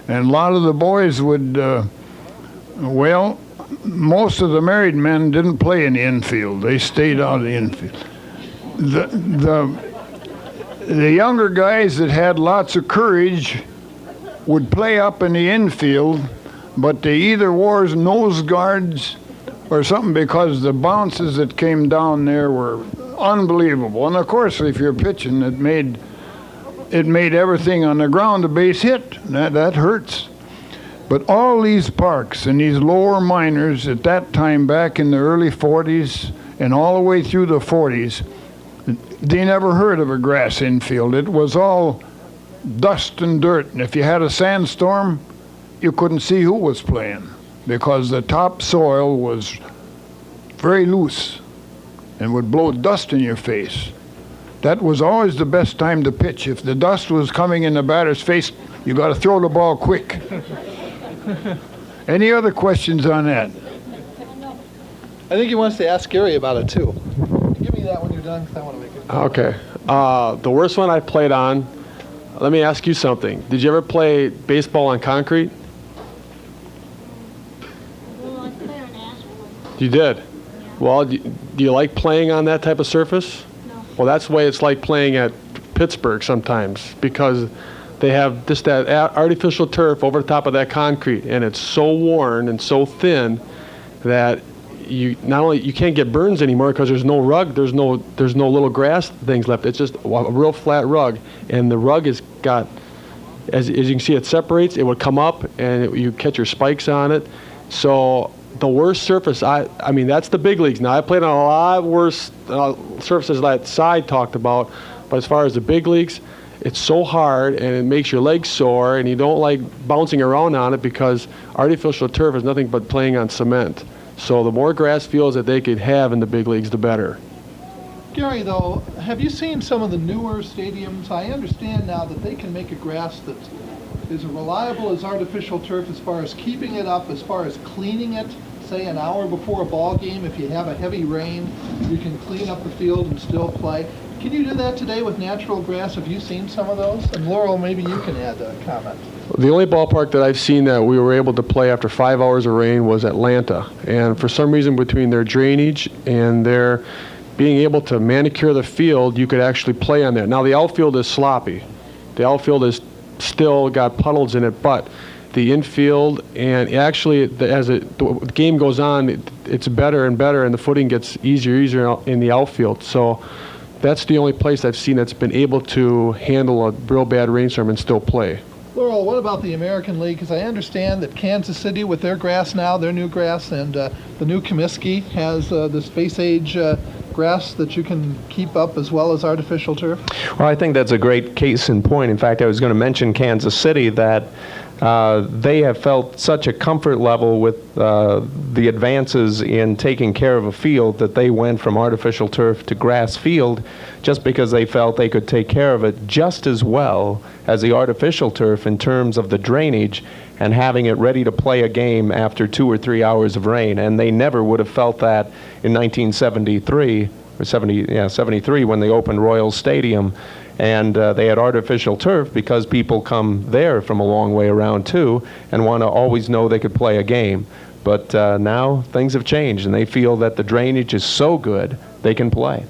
And a lot of the boys would, most of the married men didn't play in the infield. They stayed out of the infield. The younger guys that had lots of courage would play up in the infield, but they either wore nose guards or something because the bounces that came down there were unbelievable. And of course, if you're pitching, it made everything on the ground a base hit. That hurts. But all these parks and these lower minors at that time, back in the early 40s and all the way through the 40s, they never heard of a grass infield. It was all dust and dirt, and if you had a sandstorm, you couldn't see who was playing because the topsoil was very loose and would blow dust in your face. That was always the best time to pitch. If the dust was coming in the batter's face, you got to throw the ball quick. Any other questions on that? I think he wants to ask Gary about it too. Give me that when you're done, because I want to make it. Okay. The worst one I played on, let me ask you something. Did you ever play baseball on concrete? Well, I play on asphalt. You did? Well, do you like playing on that type of surface? No. Well, that's the way it's like playing at Pittsburgh sometimes, because they have just that artificial turf over the top of that concrete, and it's so worn and so thin that you can't get burns anymore because there's no rug, there's no little grass things left. It's just a real flat rug, and the rug has got, as you can see, it separates. It would come up, and you catch your spikes on it. So the worst surface, I mean, that's the big leagues. Now, I played on a lot worse surfaces that Cy talked about, but as far as the big leagues, it's so hard, and it makes your legs sore, and you don't like bouncing around on it because artificial turf is nothing but playing on cement. So the more grass fields that they could have in the big leagues, the better. Gary, though, have you seen some of the newer stadiums? I understand now that they can make a grass that is reliable as artificial turf as far as keeping it up, as far as cleaning it, say an hour before a ball game. If you have a heavy rain, you can clean up the field and still play. Can you do that today with natural grass? Have you seen some of those? And Laurel, maybe you can add a comment. The only ballpark that I've seen that we were able to play after 5 hours of rain was Atlanta. And for some reason, between their drainage and their being able to manicure the field, you could actually play on there. Now, the outfield is sloppy. The outfield is still got puddles in it, but the infield, and actually, as the game goes on, it's better and better, and the footing gets easier in the outfield. So that's the only place I've seen that's been able to handle a real bad rainstorm and still play. Laurel, what about the American League? Because I understand that Kansas City, with their grass now, their new grass, and the new Comiskey has the space age grass that you can keep up as well as artificial turf. Well, I think that's a great case in point. In fact, I was going to mention Kansas City, that they have felt such a comfort level with the advances in taking care of a field that they went from artificial turf to grass field just because they felt they could take care of it just as well as the artificial turf in terms of the drainage and having it ready to play a game after 2 or 3 hours of rain. And they never would have felt that in 1973 or 73 when they opened Royal Stadium. And they had artificial turf because people come there from a long way around too and want to always know they could play a game. But now things have changed, and they feel that the drainage is so good they can play.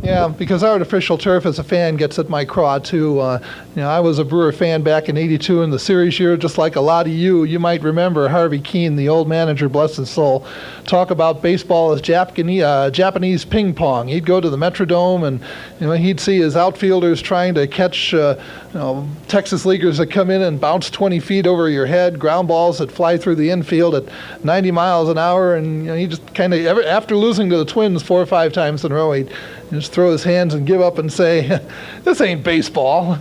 Yeah, because artificial turf as a fan gets at my craw too. I was a Brewer fan back in '82 in the series year, just like a lot of you. You might remember Harvey Keene, the old manager, bless his soul, talk about baseball as Japanese ping pong. He'd go to the Metrodome and he'd see his outfielders trying to catch Texas leaguers that come in and bounce 20 feet over your head, ground balls that fly through the infield at 90 miles an hour, and he just kind of, after losing to the Twins 4 or 5 times in a row, he'd just throw his hands and give up and say, this ain't baseball.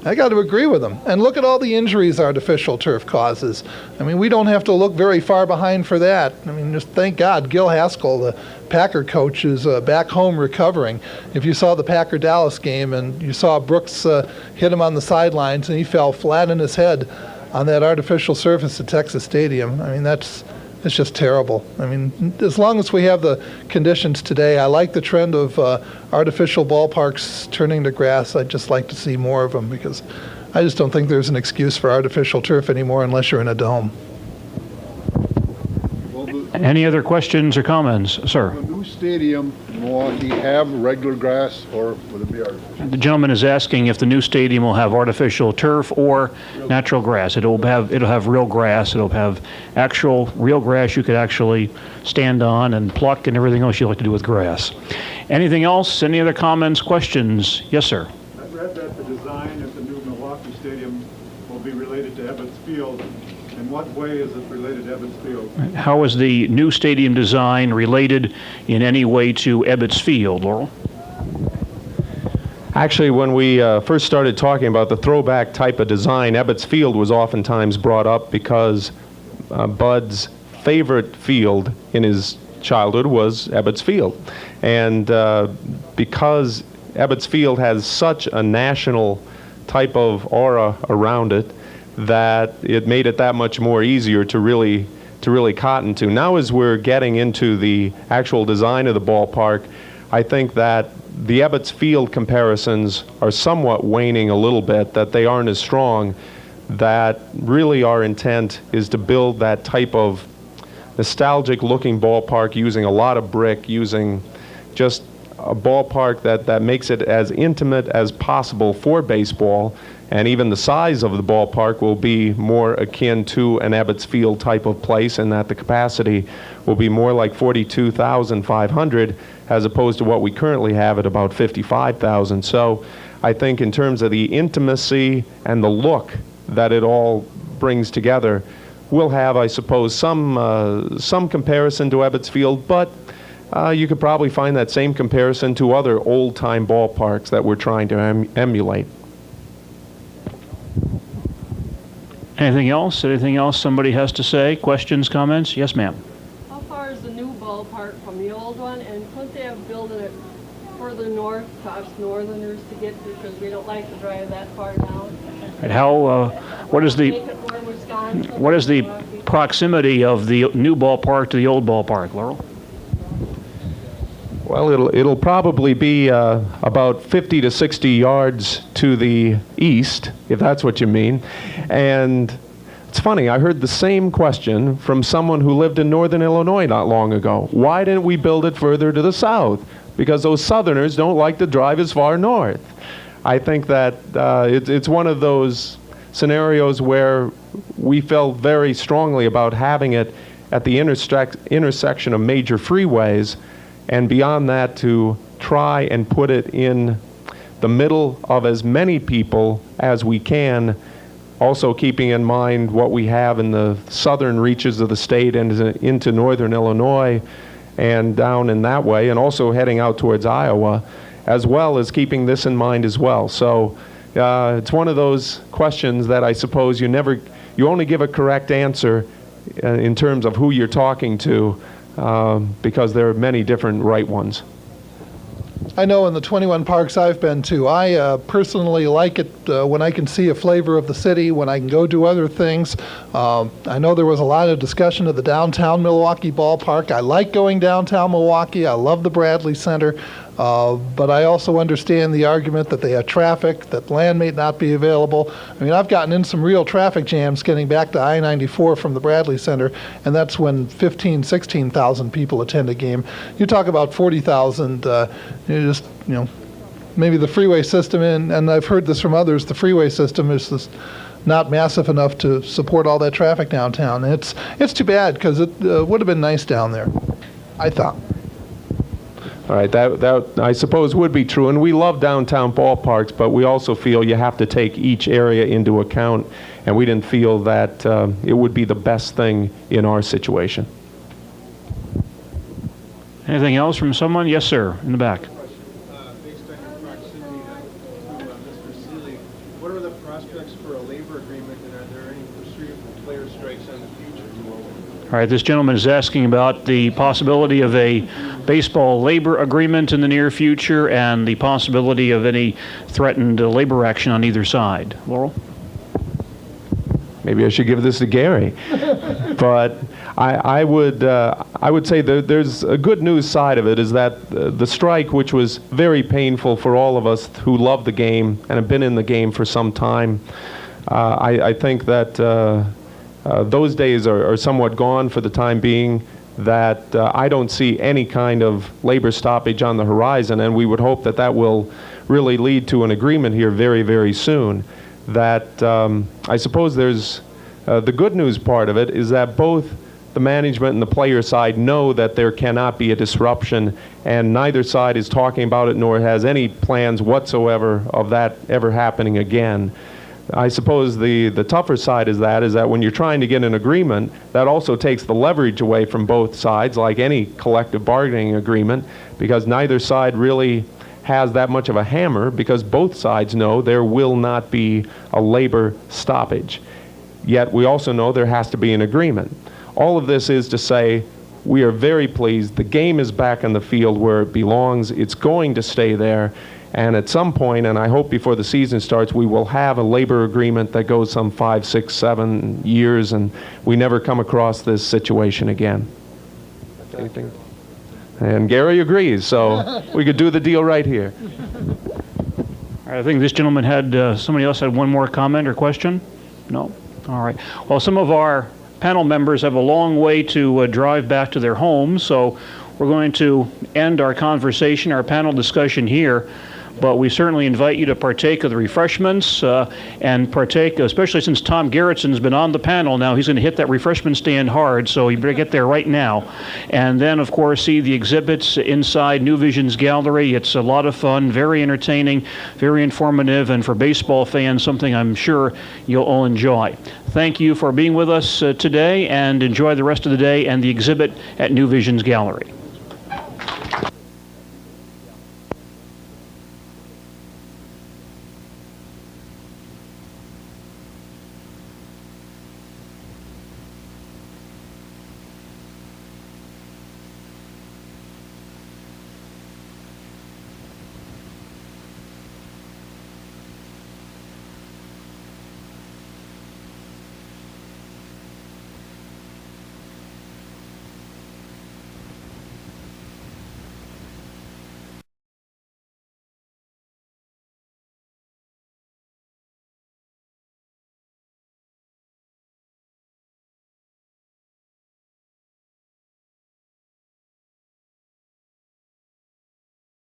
I got to agree with him. And look at all the injuries artificial turf causes. I mean, we don't have to look very far behind for that. I mean, just thank God Gil Haskell, the Packer coach, is back home recovering. If you saw the Packer-Dallas game and you saw Brooks hit him on the sidelines and he fell flat on his head on that artificial surface at Texas Stadium, I mean, it's just terrible. I mean, as long as we have the conditions today, I like the trend of artificial ballparks turning to grass. I'd just like to see more of them because I just don't think there's an excuse for artificial turf anymore unless you're in a dome. Any other questions or comments? Sir. Will the new stadium in Milwaukee have regular grass, or will it be artificial? The gentleman is asking if the new stadium will have artificial turf or natural grass. It'll have real grass. It'll have actual real grass you could actually stand on and pluck and everything else you like to do with grass. Anything else? Any other comments, questions? Yes, sir. I read that the design of the new Milwaukee stadium will be related to Ebbets Field. In what way is it related to Ebbets Field? How is the new stadium design related in any way to Ebbets Field, Laurel? Actually, when we first started talking about the throwback type of design, Ebbets Field was oftentimes brought up because Bud's favorite field in his childhood was Ebbets Field. And because Ebbets Field has such a national type of aura around it, that it made it that much more easier to really really cotton to. Now as we're getting into the actual design of the ballpark, I think that the Ebbets Field comparisons are somewhat waning a little bit, that they aren't as strong, that really our intent is to build that type of nostalgic looking ballpark using a lot of brick, using just a ballpark that makes it as intimate as possible for baseball, and even the size of the ballpark will be more akin to an Ebbets Field type of place, in that the capacity will be more like 42,500 as opposed to what we currently have at about 55,000. So I think in terms of the intimacy and the look that it all brings together, we'll have, I suppose, some comparison to Ebbets Field, but you could probably find that same comparison to other old-time ballparks that we're trying to emulate. Anything else? Anything else somebody has to say? Questions, comments? Yes, ma'am. How far is the new ballpark from the old one, and couldn't they have built it further north to us northerners to get to, because we don't like to drive that far down? And how? What is Make it more Wisconsin, what is the Milwaukee. proximity of the new ballpark to the old ballpark, Laurel? Well, it'll probably be about 50 to 60 yards to the east, if that's what you mean. And it's funny, I heard the same question from someone who lived in northern Illinois not long ago. Why didn't we build it further to the south? Because those southerners don't like to drive as far north. I think that it's one of those scenarios where we felt very strongly about having it at the intersection of major freeways, and beyond that to try and put it in the middle of as many people as we can, also keeping in mind what we have in the southern reaches of the state and into northern Illinois and down in that way, and also heading out towards Iowa, as well as keeping this in mind as well. So it's one of those questions that I suppose you only give a correct answer in terms of who you're talking to, because there are many different right ones. I know in the 21 parks I've been to, I personally like it when I can see a flavor of the city, when I can go do other things. I know there was a lot of discussion of the downtown Milwaukee ballpark. I like going downtown Milwaukee. I love the Bradley Center. But I also understand the argument that they have traffic, that land may not be available. I mean, I've gotten in some real traffic jams getting back to I-94 from the Bradley Center, and that's when 16,000 people attend a game. You talk about 40,000, maybe the freeway system, and I've heard this from others, the freeway system is just not massive enough to support all that traffic downtown. It's too bad, because it would have been nice down there, I thought. All right, that I suppose would be true, and we love downtown ballparks, but we also feel you have to take each area into account, and we didn't feel that it would be the best thing in our situation. Anything else from someone? Yes, sir, in the back. Based on your proximity to Mr. Seeley, what are the prospects for a labor agreement, and are there any pursuit of player strikes in the future? All right, this gentleman is asking about the possibility of a baseball labor agreement in the near future and the possibility of any threatened labor action on either side. Laurel? Maybe I should give this to Gary. But I would say that there's a good news side of it, is that the strike, which was very painful for all of us who love the game and have been in the game for some time, I think that those days are somewhat gone for the time being, that I don't see any kind of labor stoppage on the horizon, and we would hope that that will really lead to an agreement here very, very soon. That I suppose there's the good news part of it is that both the management and the player side know that there cannot be a disruption, and neither side is talking about it nor has any plans whatsoever of that ever happening again. I suppose the tougher side is that when you're trying to get an agreement, that also takes the leverage away from both sides, like any collective bargaining agreement, because neither side really has that much of a hammer, because both sides know there will not be a labor stoppage. Yet we also know there has to be an agreement. All of this is to say we are very pleased. The game is back on the field where it belongs. It's going to stay there. And at some point, and I hope before the season starts, we will have a labor agreement that goes some 5, 6, 7 years, and we never come across this situation again. Anything? And Gary agrees, so we could do the deal right here. I think this gentleman had, somebody else had one more comment or question? No? All right. Well, some of our panel members have a long way to drive back to their homes, so we're going to end our conversation, our panel discussion here. But we certainly invite you to partake of the refreshments and partake, especially since Thom Gerretsen's been on the panel now. He's going to hit that refreshment stand hard, so you better get there right now. And then, of course, see the exhibits inside New Vision's gallery. It's a lot of fun, very entertaining, very informative, and for baseball fans, something I'm sure you'll all enjoy. Thank you for being with us today, and enjoy the rest of the day and the exhibit at New Vision's gallery.